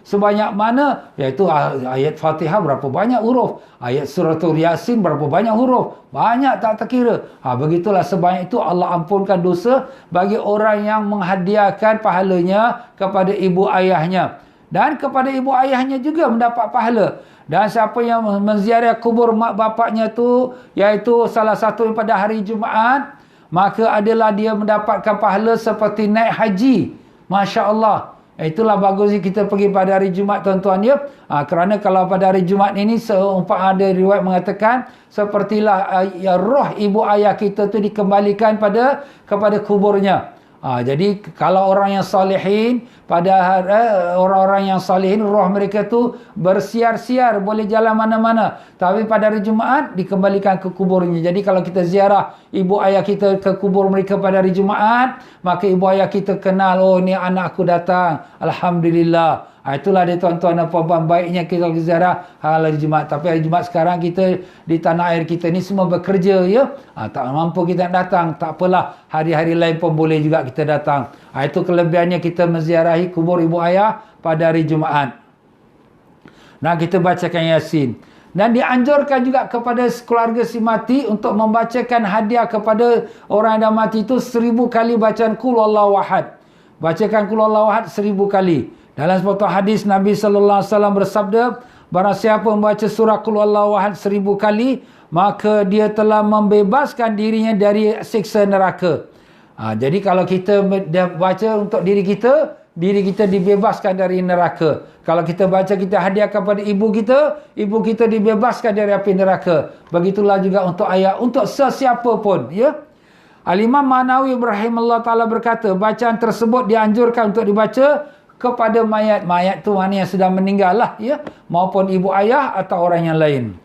Sebanyak mana? Iaitu ayat Fatihah berapa banyak huruf, ayat suratul Yasin berapa banyak huruf, banyak tak terkira. Begitulah sebanyak itu Allah ampunkan dosa bagi orang yang menghadiahkan pahalanya kepada ibu ayahnya. Dan kepada ibu ayahnya juga mendapat pahala. Dan siapa yang menziarah kubur mak bapaknya tu, iaitu salah satu pada hari Jumaat, maka adalah dia mendapatkan pahala seperti naik haji. Masya Allah. Itulah bagusnya kita pergi pada hari Jumaat, tuan-tuan, ya. Kerana kalau pada hari Jumaat ini seumpama ada riwayat mengatakan sepertilah roh ibu ayah kita tu dikembalikan kepada kuburnya. Jadi kalau orang yang salihin, pada orang-orang yang salihin, roh mereka tu bersiar-siar, boleh jalan mana-mana. Tapi pada hari Jumaat dikembalikan ke kuburnya. Jadi kalau kita ziarah ibu ayah kita ke kubur mereka pada hari Jumaat, maka ibu ayah kita kenal, oh ni anak aku datang, Alhamdulillah. Itulah dia tuan-tuan dan puan-puan, baiknya kita ziarah hari Jumaat. Tapi hari Jumaat sekarang kita di tanah air kita ni semua bekerja, ya. Tak mampu kita datang, tak apalah, hari-hari lain pun boleh juga kita datang. Itu kelebihannya kita menziarahi kubur ibu ayah pada hari Jumaat. Nah, kita bacakan Yasin. Dan dianjurkan juga kepada keluarga si mati untuk membacakan hadiah kepada orang yang dah mati itu 1000 kali bacaan Qul huwallahu ahad. Bacakan Qul huwallahu ahad 1000 kali. Dalam sebuah hadis Nabi sallallahu alaihi wasallam bersabda, barang siapa membaca surah Qul huwallahu ahad 1000 kali, maka dia telah membebaskan dirinya dari siksa neraka. Jadi kalau kita baca untuk diri kita dibebaskan dari neraka. Kalau kita baca, kita hadiah kepada ibu kita dibebaskan dari api neraka. Begitulah juga untuk ayah, untuk sesiapa pun, ya. Al-Imam Manawi rahimahullah ta'ala berkata, bacaan tersebut dianjurkan untuk dibaca kepada mayat. Mayat tu mana yang sedang meninggal lah, ya, maupun ibu ayah atau orang yang lain.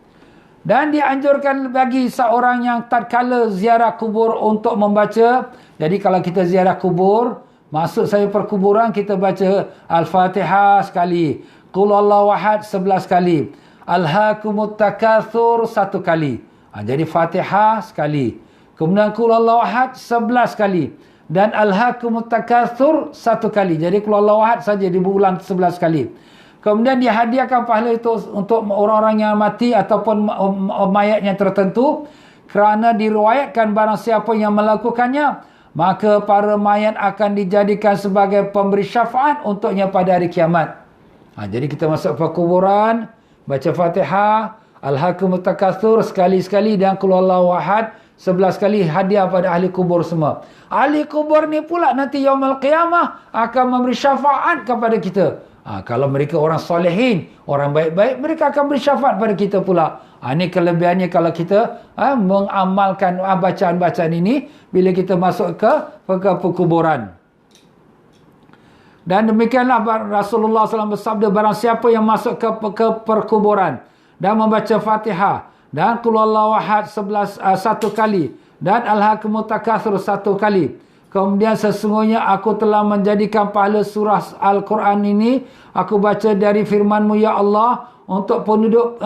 Dan dianjurkan bagi seorang yang tatkala ziarah kubur untuk membaca. Jadi kalau kita ziarah kubur, masuk saya perkuburan, kita baca Al-Fatihah sekali, Qul Allahu ahad 11 kali. Alhaakumut takatsur 1 kali. Jadi Fatihah sekali. Kemudian Qul Allahu ahad 11 kali. Dan Alhaakumut takatsur 1 kali. Jadi Qul Allahu ahad saja diulang 11 kali. Kemudian dihadiahkan pahala itu untuk orang-orang yang mati ataupun mayat yang tertentu, kerana diriwayatkan barang siapa yang melakukannya, maka para mayat akan dijadikan sebagai pemberi syafaat untuknya pada hari kiamat. Jadi kita masuk ke kuburan, baca Fatihah, Alhaakumut takatsur sekali-sekali, dan Qul Huwallahu ahad 11 kali, hadiah pada ahli kubur semua. Ahli kubur ni pula nanti yaumul qiyamah akan memberi syafaat kepada kita. Kalau mereka orang solehin, orang baik-baik, mereka akan beri syafaat pada kita pula. Ini kelebihannya kalau kita mengamalkan bacaan-bacaan ini bila kita masuk ke kuburan. Dan demikianlah Rasulullah SAW bersabda, barang siapa yang masuk ke perkuburan dan membaca Fatihah dan Qul Huwallahu ahad 1 kali dan Alhaakumut takatsur 1 kali, kemudian sesungguhnya aku telah menjadikan pahala surah Al-Quran ini, aku baca dari firman-Mu ya Allah, untuk penduduk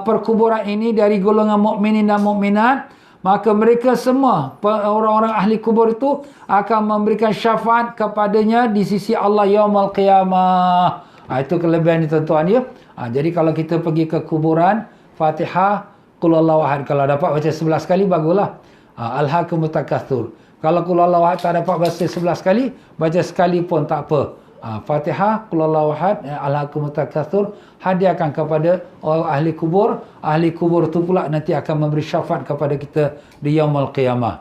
perkuburan ini dari golongan mukminin dan mukminat, maka mereka semua orang-orang ahli kubur itu akan memberikan syafaat kepadanya di sisi Allah yaumul qiyamah. Itu kelebihan ni tuan-tuan ya. Jadi kalau kita pergi ke kuburan, Fatihah, Qul Huwallahu ahad, kalau dapat baca 11 kali baguslah. Alhaakumut takatsur. Kalau Qul Huwallahu ahad tak dapat baca 11 kali, baca sekali pun tak apa. Fatihah, Qul Huwallahu ahad, Alhaakumut takatsur, hadiahkan kepada orang ahli kubur. Ahli kubur tu pula nanti akan memberi syafaat kepada kita di yaumul qiyamah.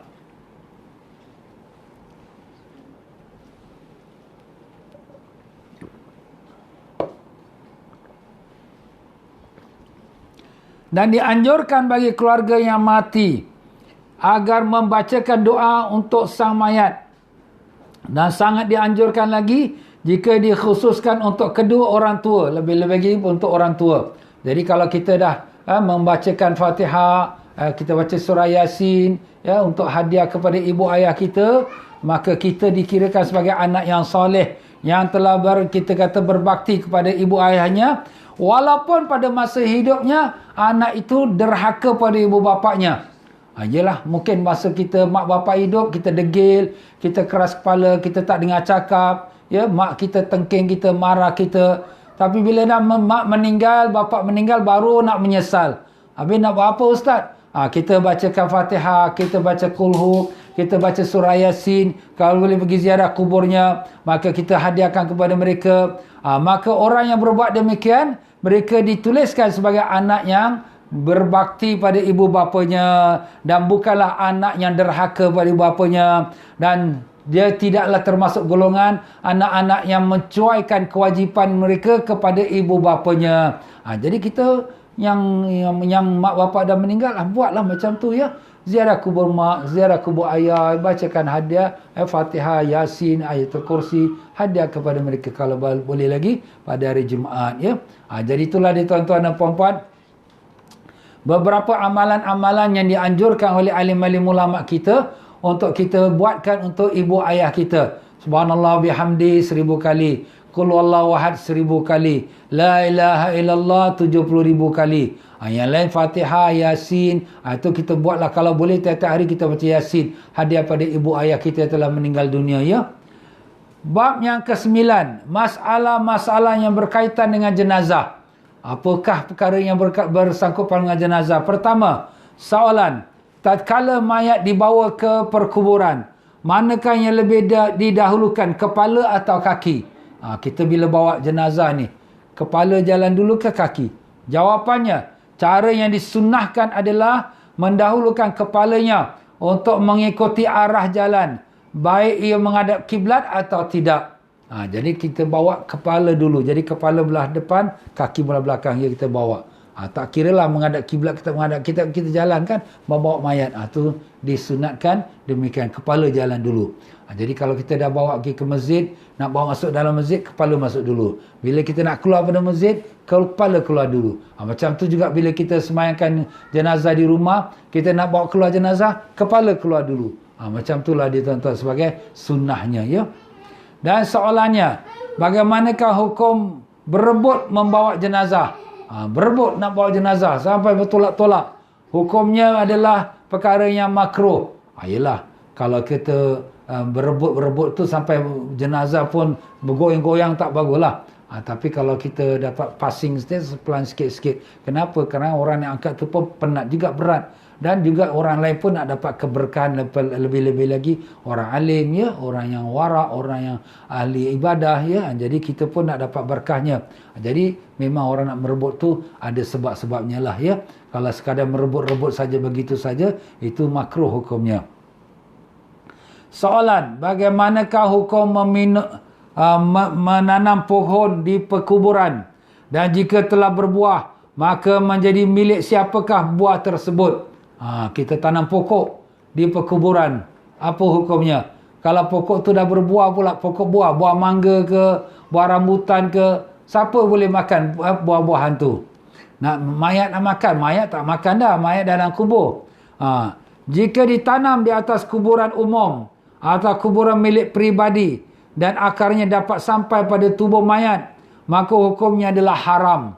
Dan dianjurkan bagi keluarga yang mati agar membacakan doa untuk sang mayat. Dan sangat dianjurkan lagi jika dikhususkan untuk kedua orang tua, lebih-lebih lagi untuk orang tua. Jadi kalau kita dah membacakan Fatihah, kita baca surah Yasin ya, untuk hadiah kepada ibu ayah kita, maka kita dikirakan sebagai anak yang soleh, yang telah kita kata berbakti kepada ibu ayahnya, walaupun pada masa hidupnya anak itu derhaka pada ibu bapaknya. Yelah, mungkin masa kita mak bapak hidup, kita degil, kita keras kepala, kita tak dengar cakap, ya, mak kita tengking kita, marah kita. Tapi bila dah mak meninggal, bapak meninggal, baru nak menyesal. Habis nak buat apa ustaz? Kita bacakan Fatihah, kita baca Qul, kita baca surah Yasin. Kalau boleh pergi ziarah kuburnya, maka kita hadiahkan kepada mereka. Maka orang yang berbuat demikian, mereka dituliskan sebagai anak yang berbakti pada ibu bapanya, dan bukanlah anak yang derhaka pada ibu bapanya, dan dia tidaklah termasuk golongan anak-anak yang mencuaikan kewajipan mereka kepada ibu bapanya. Jadi kita yang mak bapak dah meninggal, buatlah macam tu ya. Ziarah kubur mak, ziarah kubur ayah, bacakan hadiah Fatihah, Yasin, Ayatul Kursi, hadiah kepada mereka kalau boleh lagi pada hari Jumaat ya. Jadi itulah dia tuan-tuan dan puan-puan, beberapa amalan-amalan yang dianjurkan oleh alim-alim ulama kita untuk kita buatkan untuk ibu ayah kita. Subhanallah bihamdi 1000 kali. Qul Huwallahu ahad 1000 kali. La ilaha illallah 70,000 kali. Yang lain Fatihah, Yasin. Itu kita buatlah kalau boleh tiap-tiap hari kita baca Yasin. Hadiah pada ibu ayah kita yang telah meninggal dunia ya. Bab yang ke-9. Masalah-masalah yang berkaitan dengan jenazah. Apakah perkara yang bersangkutan dengan jenazah? Pertama, soalan. Tatkala mayat dibawa ke perkuburan, manakah yang lebih didahulukan, kepala atau kaki? Kita bila bawa jenazah ni, kepala jalan dulu ke kaki? Jawapannya, cara yang disunnahkan adalah mendahulukan kepalanya untuk mengikuti arah jalan, baik ia menghadap kiblat atau tidak. Jadi kita bawa kepala dulu. Jadi kepala belah depan, kaki belah belakang ya kita bawa. Tak kira lah menghadap kiblat, kita menghadap kita jalan kan, membawa mayat. Tu disunatkan demikian, kepala jalan dulu. Jadi kalau kita dah bawa pergi ke masjid, nak bawa masuk dalam masjid, kepala masuk dulu. Bila kita nak keluar pada masjid, kepala keluar dulu. Macam tu juga bila kita semayangkan jenazah di rumah, kita nak bawa keluar jenazah, kepala keluar dulu. Macam itulah dia tuan-tuan sebagai sunnahnya ya. Dan soalannya, bagaimanakah hukum berebut membawa jenazah. Berebut nak bawa jenazah sampai bertolak-tolak. Hukumnya adalah perkara yang makruh. Yelah, kalau kita berebut-berebut tu sampai jenazah pun bergoyang-goyang tak baguslah. Tapi kalau kita dapat passing pelan sikit-sikit. Kenapa? Kerana orang yang angkat tu pun penat juga, berat. Dan juga orang lain pun nak dapat keberkahan lebih-lebih lagi. Orang alim, ya, orang yang warak, orang yang ahli ibadah, ya. Jadi kita pun nak dapat berkahnya. Jadi memang orang nak merebut tu ada sebab-sebabnya lah, ya. Kalau sekadar merebut-rebut saja begitu saja, itu makruh hukumnya. Soalan, bagaimanakah hukum menanam pohon di perkuburan, dan jika telah berbuah maka menjadi milik siapakah buah tersebut? Kita tanam pokok di perkuburan, apa hukumnya? Kalau pokok tu dah berbuah pula, pokok buah, buah mangga ke, buah rambutan ke, siapa boleh makan buah-buahan tu? Mayat nak makan? Mayat tak makan dah, mayat dalam kubur. Jika ditanam di atas kuburan umum atau kuburan milik peribadi dan akarnya dapat sampai pada tubuh mayat, maka hukumnya adalah haram.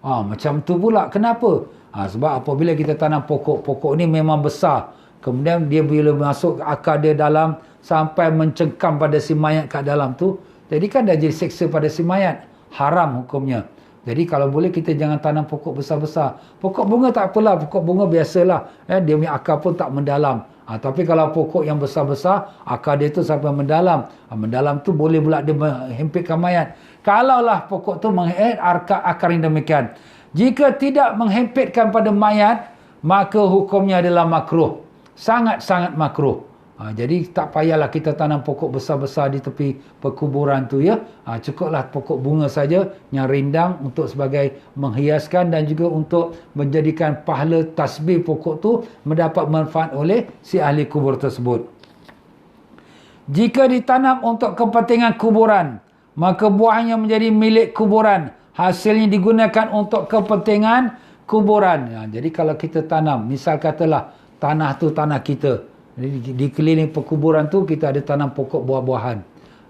Macam tu pula. Kenapa? Sebab apabila kita tanam pokok ni memang besar. Kemudian dia bila masuk akar dia dalam sampai mencengkam pada si mayat kat dalam tu, jadi kan dah jadi seksa pada si mayat. Haram hukumnya. Jadi kalau boleh kita jangan tanam pokok besar-besar. Pokok bunga tak apalah, pokok bunga biasalah. Dia punya akar pun tak mendalam. Tapi kalau pokok yang besar-besar, akar dia tu sampai mendalam. Mendalam tu boleh pula dia menghempitkan mayat. Kalaulah pokok tu akar yang demikian, jika tidak menghempitkan pada mayat, maka hukumnya adalah makruh. Sangat-sangat makruh. Jadi tak payahlah kita tanam pokok besar-besar di tepi perkuburan tu, ya. Cukuplah pokok bunga saja yang rindang untuk sebagai menghiaskan dan juga untuk menjadikan pahala tasbih pokok tu mendapat manfaat oleh si ahli kubur tersebut. Jika ditanam untuk kepentingan kuburan, maka buahnya menjadi milik kuburan. Hasilnya digunakan untuk kepentingan kuburan. Jadi kalau kita tanam, misal katalah tanah tu tanah kita, di keliling perkuburan tu kita ada tanam pokok buah-buahan.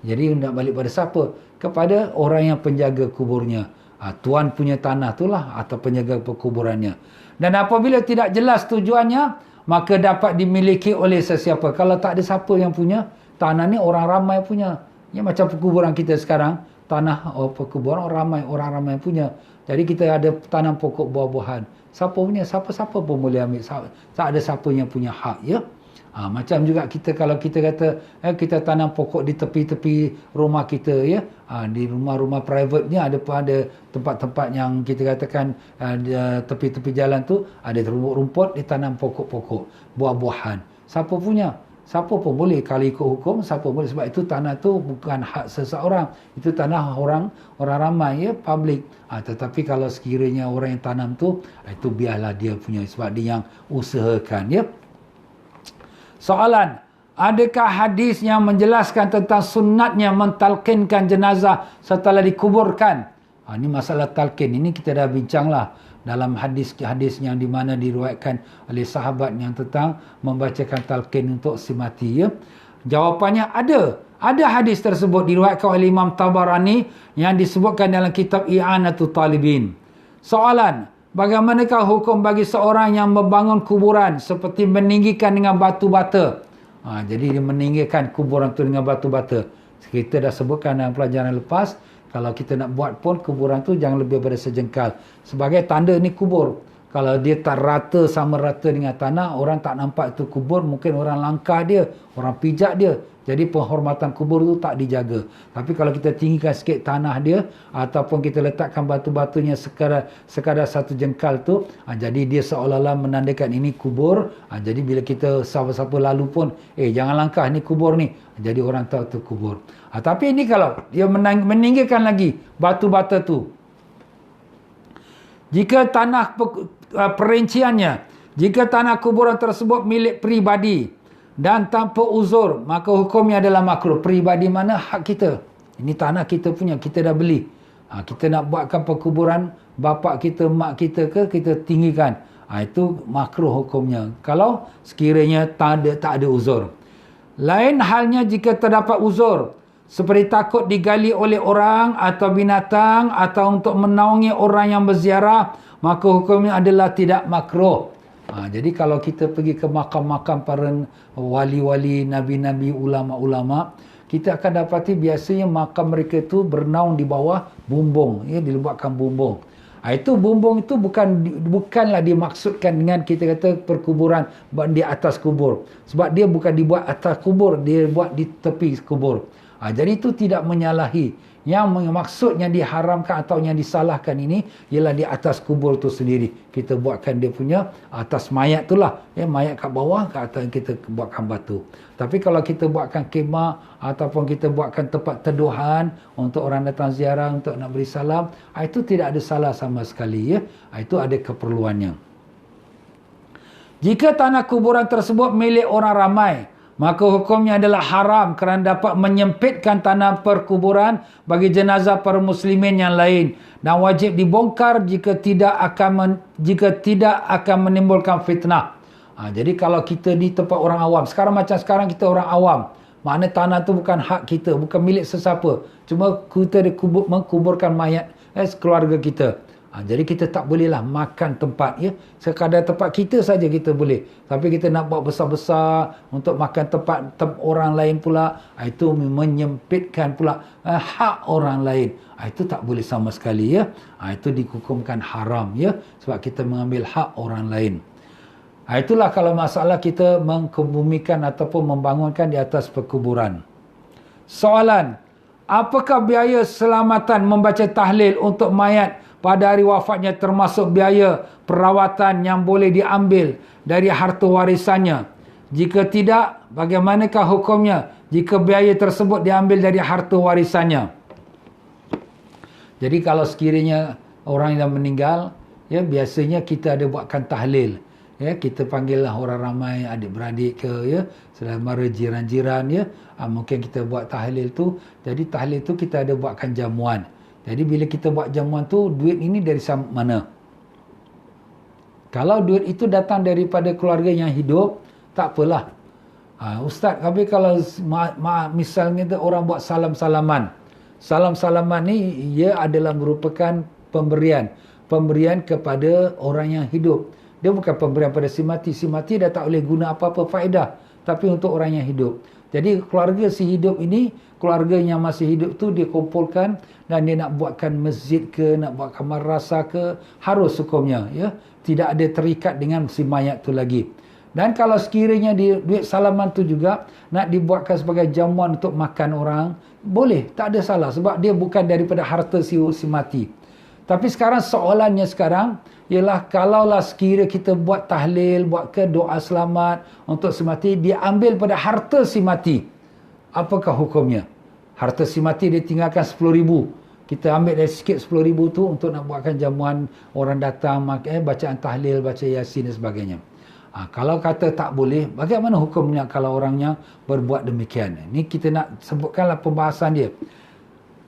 Jadi nak balik pada siapa? Kepada orang yang penjaga kuburnya. Tuan punya tanah tu lah, atau penjaga perkuburannya. Dan apabila tidak jelas tujuannya, maka dapat dimiliki oleh sesiapa. Kalau tak ada siapa yang punya, tanah ni orang ramai punya. Ya, macam perkuburan kita sekarang, tanah perkuburan orang ramai punya. Jadi kita ada tanam pokok buah-buahan. Siapa punya? Siapa-siapa pun boleh ambil. Tak ada siapa yang punya hak, ya. Macam juga kita, kalau kita kata kita tanam pokok di tepi-tepi rumah kita, ya. Di rumah-rumah private-nya ada tempat-tempat yang kita katakan tepi-tepi jalan tu ada rumput, ditanam pokok-pokok buah-buahan. Siapa punya? Siapa pun boleh. Kalau ikut hukum, siapa boleh. Sebab itu tanah tu bukan hak seseorang. Itu tanah orang ramai, ya, public. Tetapi kalau sekiranya orang yang tanam tu, itu biarlah dia punya. Sebab dia yang usahakan, ya. Soalan, adakah hadis yang menjelaskan tentang sunatnya mentalkinkan jenazah setelah dikuburkan? Ini masalah talqin. Ini kita dah bincanglah dalam hadis-hadis yang di mana diriwayatkan oleh sahabat yang tentang membacakan talqin untuk si mati, ya. Jawapannya ada. Ada hadis tersebut diriwayatkan oleh Imam Tabarani yang disebutkan dalam kitab I'anatul Talibin. Soalan, bagaimanakah hukum bagi seorang yang membangun kuburan seperti meninggikan dengan batu bata? Jadi dia meninggikan kuburan tu dengan batu bata. Kita dah sebutkan dalam pelajaran lepas, kalau kita nak buat pun kuburan tu jangan lebih daripada sejengkal. Sebagai tanda ni kubur. Kalau dia tak rata sama rata dengan tanah, orang tak nampak itu kubur, mungkin orang langkah dia, orang pijak dia. Jadi penghormatan kubur tu tak dijaga. Tapi kalau kita tinggikan sikit tanah dia, ataupun kita letakkan batu-batunya sekadar satu jengkal tu, jadi dia seolah-olah menandakan ini kubur. Jadi bila kita siapa-siapa lalu pun, jangan langkah, ni kubur ni. Jadi orang tahu tu kubur. Tapi ini kalau dia meninggikan lagi batu-bata tu, jika tanah perinciannya, jika tanah kuburan tersebut milik peribadi dan tanpa uzur, maka hukumnya adalah makruh. Peribadi mana? Hak kita. Ini tanah kita punya, kita dah beli. Kita nak buatkan perkuburan bapa kita, mak kita ke, kita tinggikan. Itu makruh hukumnya. Kalau sekiranya tak ada uzur. Lain halnya jika terdapat uzur, seperti takut digali oleh orang atau binatang atau untuk menaungi orang yang berziarah, maka hukumnya adalah tidak makruh. Jadi kalau kita pergi ke makam-makam para wali-wali, nabi-nabi, ulama-ulama, kita akan dapati biasanya makam mereka itu bernaung di bawah bumbung, dibuatkan bumbung. Itu bumbung itu bukanlah dimaksudkan dengan kita kata perkuburan di atas kubur. Sebab dia bukan dibuat atas kubur, dia buat di tepi kubur. Jadi itu tidak menyalahi. Yang maksudnya diharamkan atau yang disalahkan ini ialah di atas kubur tu sendiri. Kita buatkan dia punya atas mayat itulah. Mayat kat bawah, kat atas kita buatkan batu. Tapi kalau kita buatkan kemah ataupun kita buatkan tempat teduhan untuk orang datang ziarah untuk nak beri salam, itu tidak ada salah sama sekali. Itu ada keperluannya. Jika tanah kuburan tersebut milik orang ramai, maka hukumnya adalah haram kerana dapat menyempitkan tanah perkuburan bagi jenazah para muslimin yang lain, dan wajib dibongkar jika tidak akan menimbulkan fitnah. Jadi kalau kita di tempat orang awam, macam sekarang kita orang awam, makna tanah tu bukan hak kita, bukan milik sesiapa, cuma kita mengkuburkan mayat keluarga kita. Jadi kita tak bolehlah makan tempat, sekadar tempat kita saja kita boleh. Tapi kita nak buat besar-besar untuk makan tempat orang lain pula, itu menyempitkan pula hak orang lain. Itu tak boleh sama sekali, itu dihukumkan haram, sebab kita mengambil hak orang lain. Itulah kalau masalah kita mengkebumikan ataupun membangunkan di atas perkuburan. Soalan, apakah biaya selamatan membaca tahlil untuk mayat pada hari wafatnya termasuk biaya perawatan yang boleh diambil dari harta warisannya? Jika tidak, bagaimanakah hukumnya jika biaya tersebut diambil dari harta warisannya? Jadi kalau sekiranya orang yang meninggal, biasanya kita ada buatkan tahlil. Kita panggillah orang ramai, adik-beradik ke, saudara jiran-jiran, mungkin kita buat tahlil tu. Jadi tahlil tu kita ada buatkan jamuan. Jadi bila kita buat jamuan tu, duit ini dari mana? Kalau duit itu datang daripada keluarga yang hidup, tak apalah. Ustaz, tapi kalau misalnya orang buat salam-salaman. Salam-salaman ni ia adalah merupakan pemberian kepada orang yang hidup. Dia bukan pemberian pada si mati. Si mati dah tak boleh guna apa-apa faedah. Tapi untuk orang yang hidup. Jadi keluarga si hidup ini, keluarga yang masih hidup tu dia kumpulkan dan dia nak buatkan masjid ke, nak buatkan madrasah ke, harus hukumnya. Tidak ada terikat dengan si mayat tu lagi. Dan kalau sekiranya duit salaman tu juga nak dibuatkan sebagai jamuan untuk makan orang, boleh, tak ada salah. Sebab dia bukan daripada harta si mati. Tapi sekarang soalannya sekarang ialah kalaulah sekira kita buat tahlil, buat ke doa selamat untuk si mati, dia ambil pada harta si mati. Apakah hukumnya? Harta si mati dia tinggalkan 10,000. Kita ambil dari sikit 10,000 tu untuk nak buatkan jamuan orang datang, bacaan tahlil, baca yasin dan sebagainya. Kalau kata tak boleh, bagaimana hukumnya kalau orangnya berbuat demikian? Ini kita nak sebutkanlah pembahasan dia.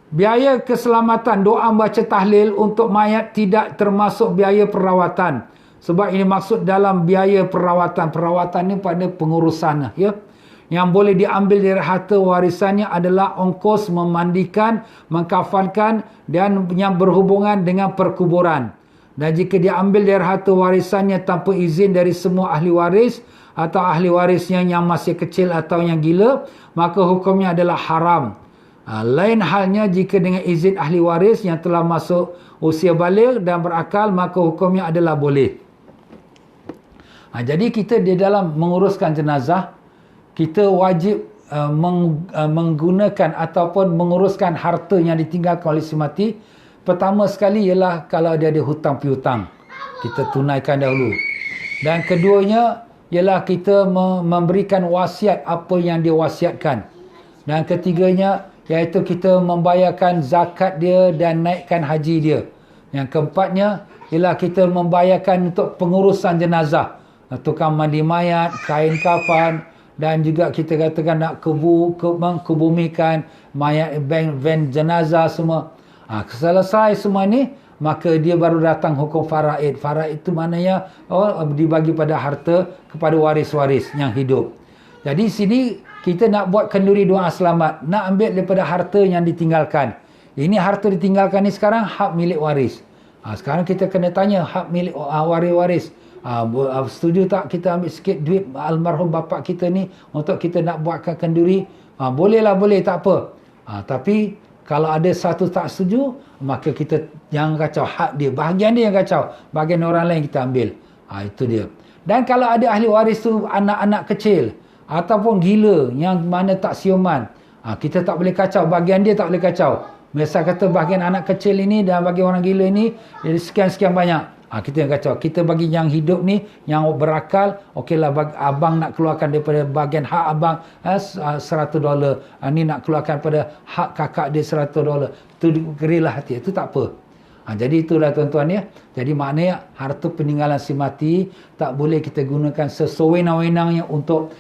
Biaya keselamatan doa baca tahlil untuk mayat tidak termasuk biaya perawatan. Sebab ini maksud dalam biaya perawatan. Perawatan ini pada pengurusan. Yang boleh diambil dari harta warisannya adalah ongkos memandikan, mengkafankan dan yang berhubungan dengan perkuburan. Dan jika diambil dari harta warisannya tanpa izin dari semua ahli waris atau ahli warisnya yang masih kecil atau yang gila, maka hukumnya adalah haram. Lain halnya jika dengan izin ahli waris yang telah masuk usia baligh dan berakal, maka hukumnya adalah boleh. Jadi kita di dalam menguruskan jenazah, kita wajib menggunakan ataupun menguruskan harta yang ditinggalkan oleh si mati. Pertama sekali ialah kalau dia ada hutang piutang, kita tunaikan dahulu. Dan keduanya ialah kita memberikan wasiat apa yang dia wasiatkan. Dan ketiganya iaitu kita membayarkan zakat dia dan naikkan haji dia. Yang keempatnya ialah kita membayarkan untuk pengurusan jenazah, tukang mandi mayat, kain kafan, dan juga kita katakan nak mengkebumikan mayat, van jenazah semua. Selesai semua ni, maka dia baru datang hukum faraid. Faraid itu maknanya dibagi pada harta kepada waris-waris yang hidup. Jadi sini kita nak buat kenduri doa selamat, nak ambil daripada harta yang ditinggalkan. Ini harta ditinggalkan ni sekarang hak milik waris. Sekarang kita kena tanya hak milik waris-waris. Setuju tak kita ambil sikit duit almarhum bapa kita ni untuk kita nak buatkan kenduri? Bolehlah, boleh, tak apa. Tapi kalau ada satu tak setuju, maka kita jangan kacau hak dia. Bahagian dia yang kacau, bahagian orang lain kita ambil. Itu dia. Dan kalau ada ahli waris tu anak-anak kecil ataupun gila yang mana tak siuman, kita tak boleh kacau, bahagian dia tak boleh kacau. Misal kata bahagian anak kecil ini dan bagi orang gila ini sekian-sekian banyak, kita yang kacau. Kita bagi yang hidup ni, yang berakal, okeylah, abang nak keluarkan daripada bahagian hak abang $100, ni nak keluarkan pada hak kakak dia $100, itu gerilah hati, itu tak apa. Jadi itulah tuan-tuan ya. Jadi maknanya harta peninggalan si mati tak boleh kita gunakan sewenang-wenangnya untuk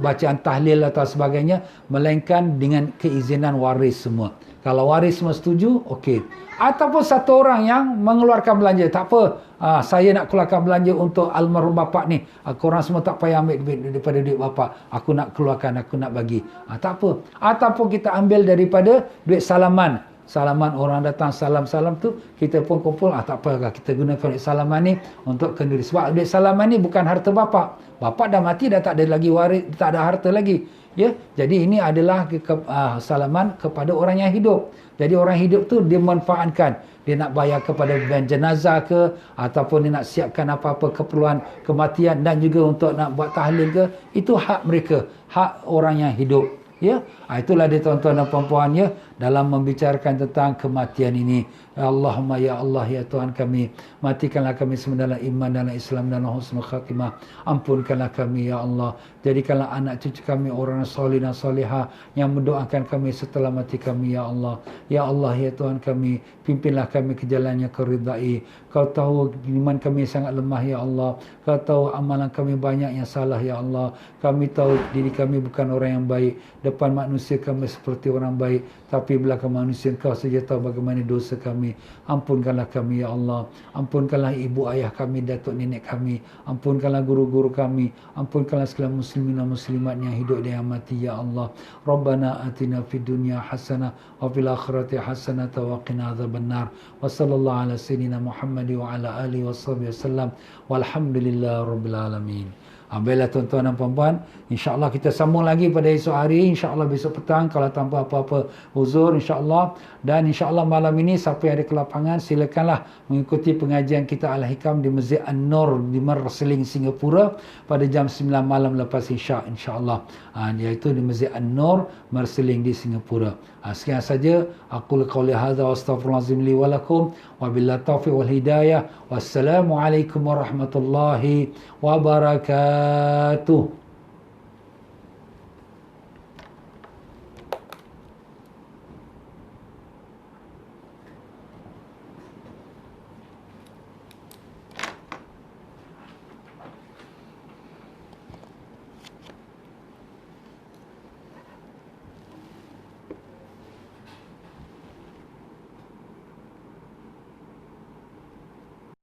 bacaan tahlil atau sebagainya, melainkan dengan keizinan waris semua. Kalau waris semua setuju, okey. Ataupun satu orang yang mengeluarkan belanja, tak apa, saya nak keluarkan belanja untuk almarhum bapa ni, korang semua tak payah ambil duit daripada duit bapa, aku nak keluarkan, aku nak bagi, tak apa. Ataupun kita ambil daripada duit salaman orang datang salam-salam tu, kita pun kumpul, tak apa, kita gunakan duit salaman ni untuk kenduri. Sebab duit salaman ni bukan harta bapa dah mati, dah tak ada lagi waris, tak ada harta lagi ya. Jadi ini adalah salaman kepada orang yang hidup. Jadi orang hidup tu dia manfaatkan, dia nak bayar kepada ban jenazah ke, ataupun dia nak siapkan apa-apa keperluan kematian, dan juga untuk nak buat tahlil ke, itu hak mereka, hak orang yang hidup ya. Itulah dia tuan-tuan dan puan-puan ya, dalam membicarakan tentang kematian ini. Allahumma ya Allah ya Tuhan kami, matikanlah kami semua dalam iman, dalam Islam, dalam husnul khatimah. Ampunkanlah kami ya Allah, jadikanlah anak cucu kami orang soleh dan solehah yang mendoakan kami setelah mati kami ya Allah. Ya Allah ya Tuhan kami, pimpinlah kami ke jalan yang Kau ridai. Kau tahu iman kami sangat lemah ya Allah, Kau tahu amalan kami banyak yang salah ya Allah. Kami tahu diri kami bukan orang yang baik, depan manusia kami seperti orang baik, tapi belakang manusia Kau saja tahu bagaimana dosa kami. Ampunkanlah kami ya Allah, ampunkanlah ibu ayah kami, datuk nenek kami, ampunkanlah guru-guru kami, ampunkanlah segala muslimin dan muslimat yang hidup dan yang mati ya Allah. Rabbana atina fid dunya hasanah wa fil akhirati hasanah wa qina adzabannar. Wa sallallahu ala sayyidina Muhammad wa ala alihi washabihi wasallam. Walhamdulillahi rabbil alamin. Baiklah tuan-tuan dan puan-puan, insya-Allah kita sambung lagi pada esok hari, insya-Allah besok petang kalau tanpa apa-apa uzur insya-Allah. Dan insya-Allah malam ini siapa yang ada kelapangan silakanlah mengikuti pengajian kita Al-Hikam di Masjid An-Nur di Marsiling Singapura pada jam 9 malam lepas Isyak insya-Allah. Iaitu di Masjid An-Nur Marsiling di Singapura. Sekian saja, aqulu qouli hadza wa astaghfirullahalazim li wa lakum wa billahi taufiq wal hidayah. Wassalamualaikum warahmatullahi wabarakatuh.